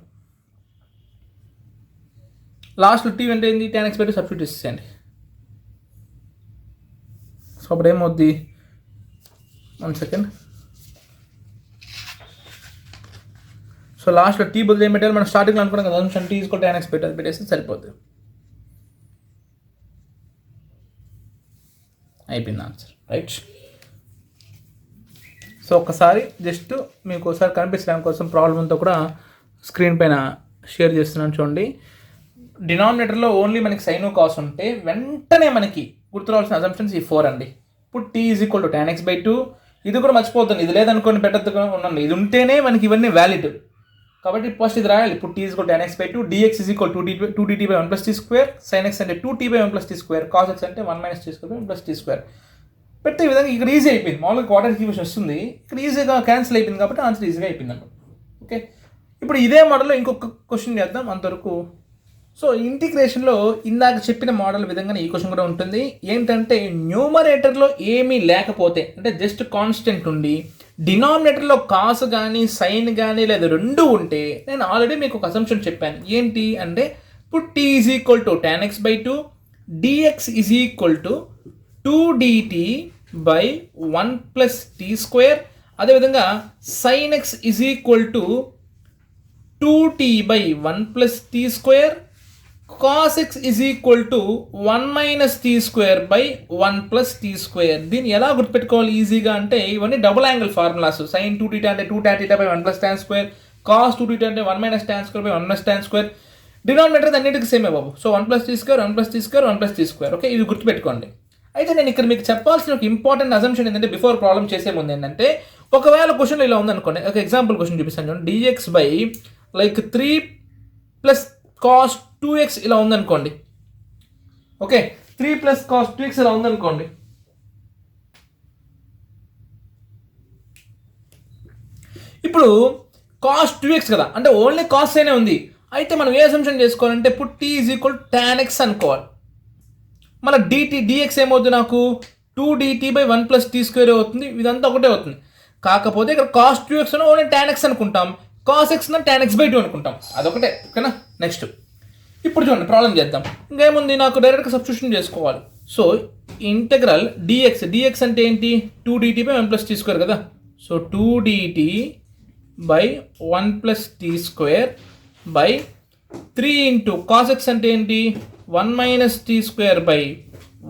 Speaker 1: లాస్ట్లో t అంటే ఏంది? tan x బై 2 సబ్స్టిట్యూట్ చేసేయండి. సో అప్పుడు ఏమవుద్ది? 1 సెకండ్. సో లాస్ట్లో t బదులు ఏం పెట్టాలి? మనం స్టార్టింగ్లో అనుకున్నాం కదా, assumption t equal tan x పెట్టేసి సరిపోద్ది. అయిపోయింది ఆన్సర్, రైట్. సో ఒక్కసారి జస్ట్ మీకు ఒకసారి కనిపించడానికి కోసం ప్రాబ్లమ్తో కూడా స్క్రీన్ పైన షేర్ చేస్తున్నాను చూడండి. డినామినేటర్లో ఓన్లీ మనకి సైన్ కాస్ ఉంటే వెంటనే మనకి గుర్తురావాల్సిన అజంప్షన్స్ ఈ 4 అండి. ఇప్పుడు t is equal to tan x by 2, ఇది కూడా మర్చిపోతుంది, ఇది లేదనుకోండి పెట్టద్దుగా ఉండండి, ఇది ఉంటేనే మనకి ఇవన్నీ వ్యాలిడ్. కాబట్టి ఫస్ట్ ఇది రాయాలి. ఇప్పుడు t is equal tan x by 2, dx is equal 2dt by 1 plus t square, sin x అంటే 2t by 1 plus t square, cos x అంటే 1 minus t square by 1 plus t square. పెడితే ఈ విధంగా ఇక్కడ easy అయిపోయింది. మామూలుగా quarter equation వస్తుంది, ఇక్కడ ఈజీగా క్యాన్సిల్ అయిపోయింది కాబట్టి ఆన్సర్ ఈజీగా అయిపోయింది అన్నమాట. ఓకే, ఇప్పుడు ఇదే మోడల్లో ఇంకొక క్వశ్చన్ చేద్దాం అంతవరకు. సో ఇంటిగ్రేషన్లో ఇందాక చెప్పిన మోడల్ విధంగానే ఈ క్వశ్చన్ కూడా ఉంటుంది. ఏంటంటే న్యూమరేటర్లో ఏమీ లేకపోతే, అంటే జస్ట్ కాన్స్టెంట్ ఉండి డినామినేటర్లో కాస్ కానీ సైన్ కానీ లేదా రెండు ఉంటే, నేను ఆల్రెడీ మీకు ఒక అసంప్షన్ చెప్పాను. ఏంటి అంటే ఇప్పుడు t is equal to tan x by 2, dx is equal to 2dt by 1 plus t square, అదేవిధంగా sin x is equal to 2t by 1 plus t square, cos x is equal to 1 minus t square by 1 plus t square. దీన్ని ఎలా గుర్తుపెట్టుకోవాలి ఈజీగా అంటే, ఇవన్నీ double angle formulas. sin 2θ అంటే 2 tan θ by 1 plus tan square, cos 2θ అంటే 1 minus tan square by 1 plus tan square. Denominator అన్నిటికీ సేమే బాబు. So 1 plus t square, 1 plus t square, 1 plus t square. Okay, ఇది గుర్తుపెట్టుకోండి. అయితే నేను ఇక్కడ మీకు చెప్పాల్సిన ఒక ఇంపార్టెంట్ అజంప్షన్ ఏంటంటే, బిఫోర్ ప్రాబ్లం చేసే ముందు ఏంటంటే, ఒకవేళ క్వశ్చన్లో ఇలా ఉందనుకోండి, ఒక ఎగ్జాంపుల్ క్వశ్చన్ చూపిస్తాను చూడండి. dx by like 3 plus cos 2x ఇలా ఉందనుకోండి. ఓకే, 3 ప్లస్ కాస్ 2x ఇలా ఉందనుకోండి. ఇప్పుడు కాస్ 2x కదా, అంటే ఓన్లీ కాస్ అయినే ఉంది. అయితే మనం ఏ అసంప్షన్ చేసుకోవాలంటే, ఇప్పుడు t is equal tan x అనుకోవాలి. మన dx ఏమవుతుంది? నాకు 2dt by 1 plus t square అవుతుంది. ఇదంతా ఒకటే అవుతుంది. కాకపోతే ఇక్కడ cos 2x only tan x అనుకుంటాం, cos x tan x by 2 అనుకుంటాం, అదొకటే. ఓకేనా, నెక్స్ట్ ఇప్పుడు చూడండి ప్రాబ్లం చేద్దాం. ఇంకేముంది, నాకు డైరెక్ట్గా సబ్స్టిట్యూషన్ చేసుకోవాలి. సో ఇంటగ్రల్ dx అంటే ఏంటి? 2dt by 1 plus t square కదా. So 2dt by 1 plus t square by 3 into cos x అంటే ఏంటి? 1 minus t square by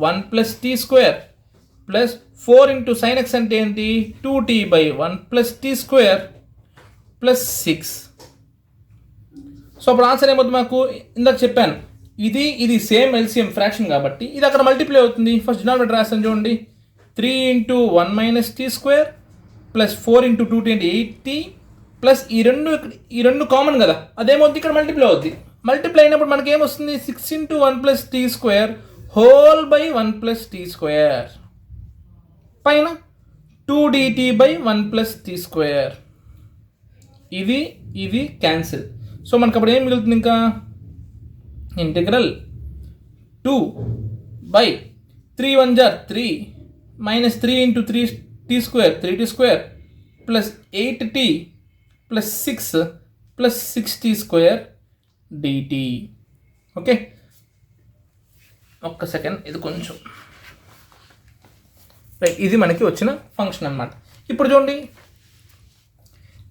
Speaker 1: 1 plus t square plus 4 into sine x అంటే ఏంటి? 2t by 1 plus t square plus 6. So అప్పుడు answer ఏమవుతుంది మాకు? ఇందాక చెప్పాను, ఇది సేమ్ ఎల్సిఎం ఫ్రాక్షన్ కాబట్టి ఇది అక్కడ మల్టిప్లై అవుతుంది. ఫస్ట్ డినామినేటర్ రాస్తాను చూడండి. 3 into 1 minus t square plus 4 into 2t అంటే 8t ప్లస్ ఈ రెండు కామన్ కదా, అదేమవుతుంది ఇక్కడ మల్టిప్లై అవుద్ది. మల్టిప్లై అయినప్పుడు మనకి ఏమొస్తుంది? 6 into 1 plus t square whole by 1 plus t square పైన 2dt by 1 plus t square. ఇది క్యాన్సిల్. సో మనకు అప్పుడు ఏం మిగులుతుంది? ఇంకా ఇంటిగ్రల్ 2 బై 3 1 జార్ 3 minus 3 into 3t square 3t square plus 8t plus 6 plus 6t square dt. Okay, ఒక్క second, ఇది కొంచెం రైట్. ఇది మనకి వచ్చిన ఫంక్షన్ అన్నమాట. ఇప్పుడు చూడండి,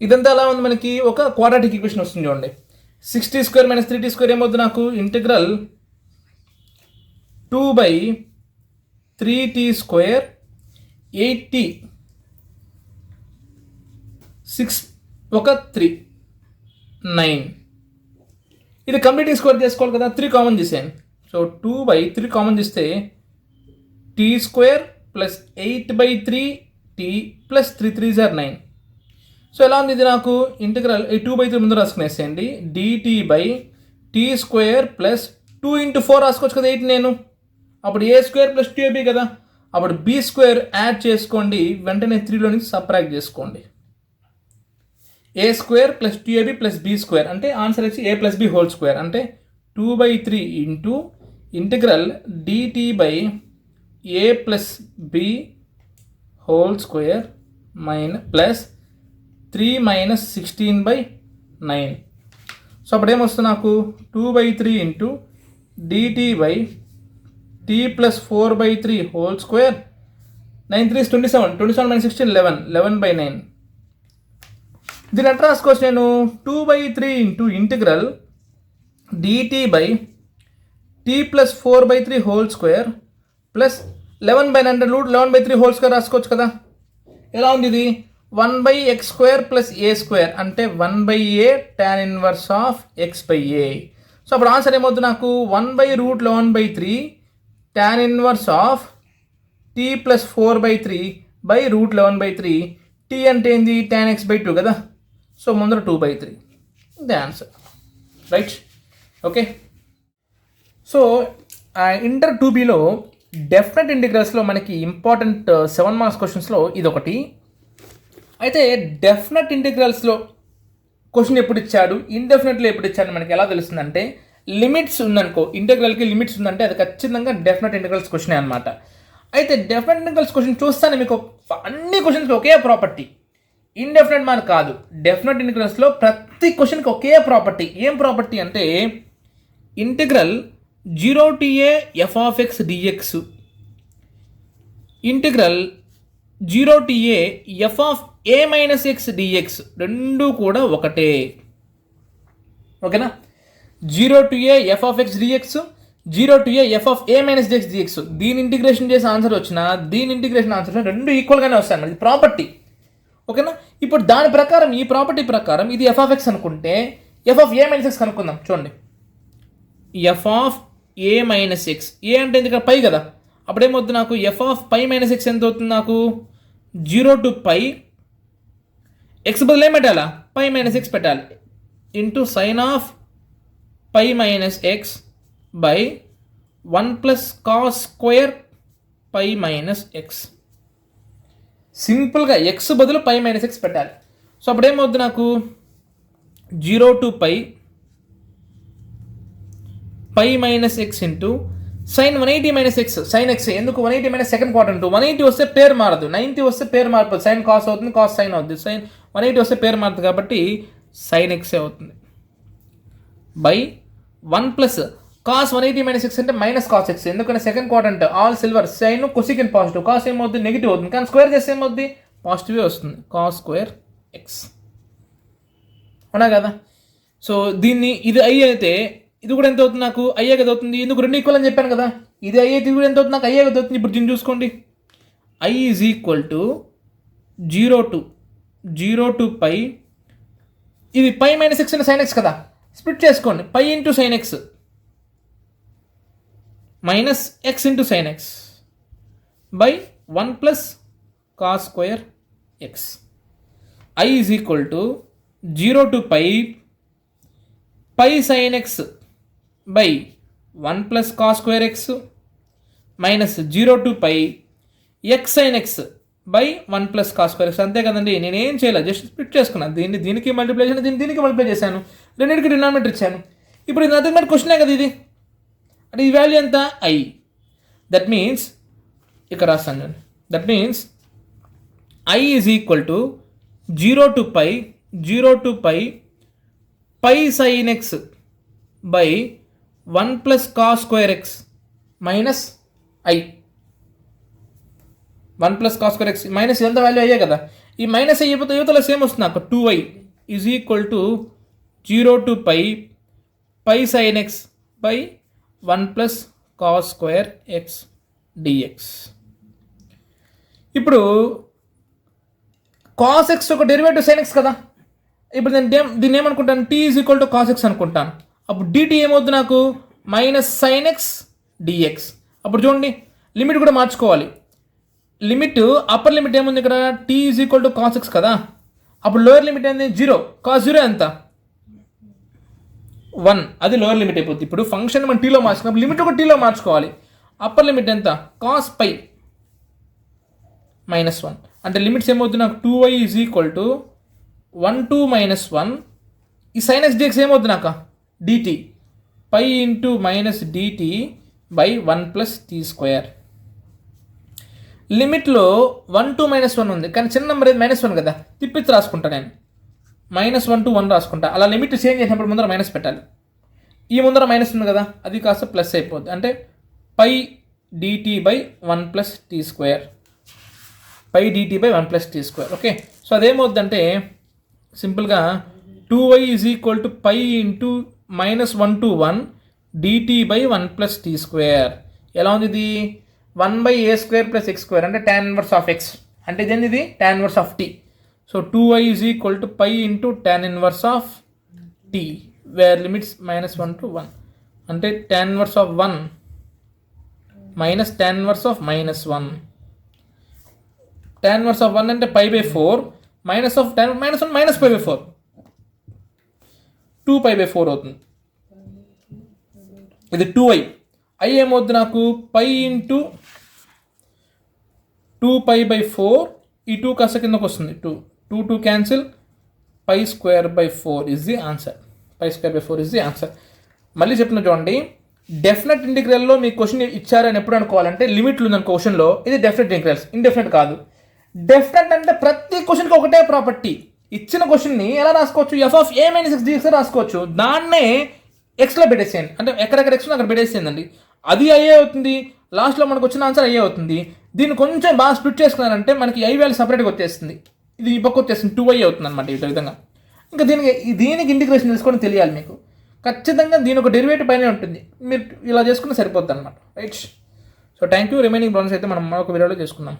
Speaker 1: ఇదంతా ఎలా ఉంది? మనకి ఒక క్వాడ్రాటిక్ ఈక్వేషన్ వస్తుంది చూడండి. 6t square minus 3t square ఏమవుతుంది నాకు? Integral 2 by 3t square 8t 6 ఒక 3 9. ఇది కంప్లీట్ స్క్వేర్ చేసుకోవాలి కదా, 3 కామన్ చేసాను. సో 2 బై 3 కామన్ చేస్తే t square plus 8/3 t plus 3 3 జార్ 9. సో ఎలా ఉంది ఇది నాకు ఇంటిగ్రల్ 2/3 ముందు రాసుకునేసేయండి. Dt by t square plus 2 × 4 రాసుకోవచ్చు కదా 8 నేను. అప్పుడు ఏ స్క్వేర్ ప్లస్ 2ab కదా. అప్పుడు బీ స్క్వేర్ యాడ్ చేసుకోండి, వెంటనే 3లో నుంచి సబ్ట్రాక్ట్ చేసుకోండి. A square plus 2ab plus b square అంటే ఆన్సర్ వచ్చి a plus b whole square అంటే 2/3 into integral dt by a plus b whole square plus 3 minus 16/9. So అప్పుడు ఏమొస్తుంది నాకు 2/3 into dt by t plus 4/3 whole square 9 3 27 27 minus 16 11/9. దీని ఎట్లా రాసుకోవచ్చు నేను 2/3 into integral dt by t plus 4/3 whole square plus 11/9 అంటే 11/3 whole square రాసుకోవచ్చు కదా. ఎలా ఉంది ఇది 1/x² ప్లస్ ఏ స్క్వేర్ అంటే 1/a tan inverse of x/a. So అప్పుడు ఆన్సర్ ఏమవుతుంది నాకు 1/√11/3 tan inverse of t plus 4/3/√11/3. t అంటే ఏంది tan x/2 కదా. సో ముందర 2/3 the answer right. Okay, so inter 2bలో డెఫినెట్ ఇంటిగ్రల్స్లో మనకి ఇంపార్టెంట్ 7 మార్క్స్ క్వశ్చన్స్లో ఇదొకటి. అయితే డెఫినెట్ ఇంటిగ్రల్స్లో క్వశ్చన్ ఎప్పుడు ఇచ్చాడు, ఇండెఫినెట్లో ఎప్పుడు ఇచ్చాడు మనకి ఎలా తెలుస్తుందంటే లిమిట్స్ ఉందనుకో, ఇంటిగ్రల్కి లిమిట్స్ ఉందంటే అది ఖచ్చితంగా డెఫినెట్ ఇంటిగ్రల్స్ క్వశ్చనే అనమాట. అయితే డెఫినెట్ ఇంటిగ్రల్స్ క్వశ్చన్ చూస్తానే మీకు అన్ని క్వశ్చన్స్కి ఒకే ప్రాపర్టీ, ఇండెఫినెట్ మార్క్ కాదు. డెఫినెట్ ఇంటిగ్రల్స్లో ప్రతి క్వశ్చన్కి ఒకే ప్రాపర్టీ. ఏం ప్రాపర్టీ అంటే integral 0 to a f of x dx, integral 0 to a f of a minus x dx రెండు కూడా ఒకటే. ఓకేనా, 0 to a f of x dx, 0 to a f of a minus x dx. దీని integration చేసే answer వచ్చినా దీని integration answer వచ్చినా రెండు ఈక్వల్గానే వస్తాయి ఇది ప్రాపర్టీ. ఓకేనా, ఇప్పుడు దాని ప్రకారం ఈ ప్రాపర్టీ ప్రకారం ఇది f of x అనుకుంటే f of a minus x కనుక్కుందాం. చూడండి, f of a minus x, ఏ అంటే ఎందుకు పై కదా. అప్పుడేమవుతుంది నాకు f of pi minus x ఎంత అవుతుంది నాకు 0 to π, x బదులు ఏం పెట్టాలా పై మైనస్ x పెట్టాలి, into sine of pi minus x by 1 plus cos square pi minus x. సింపుల్గా x బదులు పై మైనస్ x పెట్టాలి. సో అప్పుడేమవుతుంది నాకు 0 to π pi minus x into sine 180 minus x sine x. ఎందుకు 180 minus second quadrant, 180 వస్తే పేరు మారదు, 90 వస్తే పేరు మారిపోతుంది. సైన్ కాస్ అవుతుంది, కాస్ సైన్ అవుతుంది. సైన్ 180 వస్తే పేరు మారుతుంది కాబట్టి సైన్ x అవుతుంది by 1 plus cos 180 minus x అంటే మైనస్ కాస్ x. ఎందుకంటే second quadrant all silver, sine cosecant positive, cos ఏమవుతుంది నెగిటివ్ అవుతుంది, కానీ స్క్వేర్ చేస్తే ఏమవుతుంది పాజిటివే వస్తుంది, కాస్ స్క్వేర్ x. అవునా కదా. సో దీన్ని ఇది i అయితే ఇది కూడా ఎంత అవుతుంది నాకు అయ్యే కదా అవుతుంది. ఎందుకు రెండు ఈక్వల్ అని చెప్పాను కదా. ఇది అయ్యే ఇది కూడా ఎంత అవుతుంది నాకు అయ్యే కదా అవుతుంది. ఇప్పుడు దీన్ని చూసుకోండి, i is equal to 0 to π. ఇది pi minus x and sine x కదా, స్ప్లిట్ చేసుకోండి. Pi into sine x minus x into sine x by 1 plus cos square x. i is equal to 0 to π pi sine x by 1 plus cos square x minus 0 to π x sine x by 1 plus cos square x. అంతే కదండి, నేనేం చేయలేదు, just split చేసుకున్నాను. దీనికి multiply చేశాను, దీనికి multiply చేశాను, రెండింటికి డినామినేటర్ ఇచ్చాను. ఇప్పుడు ఇది నథింగ్ బట్ క్వశ్చనే కదా ఇది. అంటే ఈ వాల్యూ ఎంత i. దట్ మీన్స్ ఇక్కడ రాస్తాను, that means i is equal to 0 to π pi sine x by 1 plus cos square x minus i. 1 plus cos square x minus ఎంత వాల్యూ అయ్యే కదా. ఈ మైనస్ అయిపోతే యువతలో సేమ్ వస్తుంది నాకు 2i is equal to 0 to pi sine x by 1 plus cos square x dx. ఇప్పుడు కాస్ x ఒక డెరివేటివ్ సైన్ x కదా. ఇప్పుడు నేను దీన్ని ఏమనుకుంటాను, t is equal to cos x అనుకుంటాను. అప్పుడు dt ఏమవుతుంది నాకు మైనస్ సైన్ x dx. అప్పుడు చూడండి, లిమిట్ కూడా మార్చుకోవాలి. లిమిట్ అప్పర్ లిమిట్ ఏముంది ఇక్కడ t is equal to cos X కదా, అప్పుడు లోయర్ లిమిట్ ఏంది 0, కాస్ 0 ఎంత 1, అది లోయర్ లిమిట్ అయిపోతుంది. ఇప్పుడు ఫంక్షన్ మనం టీలో మార్చుకున్నప్పుడు లిమిట్ ఒక టీలో మార్చుకోవాలి. అప్పర్ లిమిట్ ఎంత కాస్ పై -1 అంటే లిమిట్స్ ఏమవుతుంది నాకు 2y is equal to 1 to -1, ఈ sin x dx ఏమవుతుంది నాకు dt pi into minus dt by 1 + t². లిమిట్లో 1 to -1 ఉంది, కానీ చిన్న నెంబర్ ఏది -1 కదా, తిప్పిచ్చి రాసుకుంటా నేను -1 to 1 రాసుకుంటా. అలా లిమిట్ చేంజ్ చేసినప్పుడు ముందర మైనస్ పెట్టాలి. ఈ ముందర మైనస్ ఉంది కదా, అది కాస్త ప్లస్ అయిపోద్ది. అంటే pi dt by 1 + t², pi dt by 1 + t². Okay, so అదేమవుద్దంటే సింపుల్గా 2y is equal to pi into -1 to 1 dt by 1 + t². ఎలా ఉంది ఇది 1/a² + x² అంటే tan ఇన్వర్స్ ఆఫ్ x, అంటే ఇదేంది ఇది tan inverse of t. So 2y is equal to pi into tan inverse of t where limits -1 to 1 అంటే tan inverse of 1 minus tan inverse of -1. tan inverse of 1 అంటే π/4 minus of tan -1 minus π/4 2π/4 అవుతుంది. ఇది 2i, i ఏమవుతుంది నాకు pi into 2π/4, ఈ 2 కాస్త కిందకు వస్తుంది 2 cancel, π²/4 is the answer. π²/4 is the answer. మళ్ళీ చెప్తున్నా చూడండి, డెఫినెట్ ఇంటిగ్రల్లో మీ క్వశ్చన్ ఇచ్చారని ఎప్పుడు అనుకోవాలంటే లిమిట్లు ఉందని క్వశ్చన్లో, ఇది డెఫినెట్ ఇంటిగ్రల్స్, ఇండెఫినెట్ కాదు. డెఫినెట్ అంటే ప్రతి క్వశ్చన్కి ఒకటే ప్రాపర్టీ. ఇచ్చిన క్వశ్చన్ని ఎలా రాసుకోవచ్చు, f(a - x dx) రాసుకోవచ్చు. దాన్నే ఎక్స్లో పెట్టేసేయండి, అంటే ఎక్కడెక్కడ ఎక్స్ అక్కడ పెట్టేసేయండి, అది అయ్యే అవుతుంది. లాస్ట్లో మనకు వచ్చిన ఆన్సర్ అయ్యే అవుతుంది. దీన్ని కొంచెం బాగా స్ప్లిట్ చేసుకున్నారంటే మనకి i వాల్యూ సపరేట్గా వచ్చేస్తుంది. ఇది ఈ పక్క వచ్చేస్తుంది 2y అవుతుంది అనమాట. ఈ విధంగా ఇంకా దీనికి ఇంటిగ్రేషన్ చేసుకోవడం తెలియాలి మీకు. ఖచ్చితంగా దీని ఒక డెరివేటివ్ పైనే ఉంటుంది, మీరు ఇలా చేసుకుని సరిపోద్ది అనమాట. Right. So thank you. Remaining problems అయితే మనం మరొక వీడియోలో చేసుకుందాం.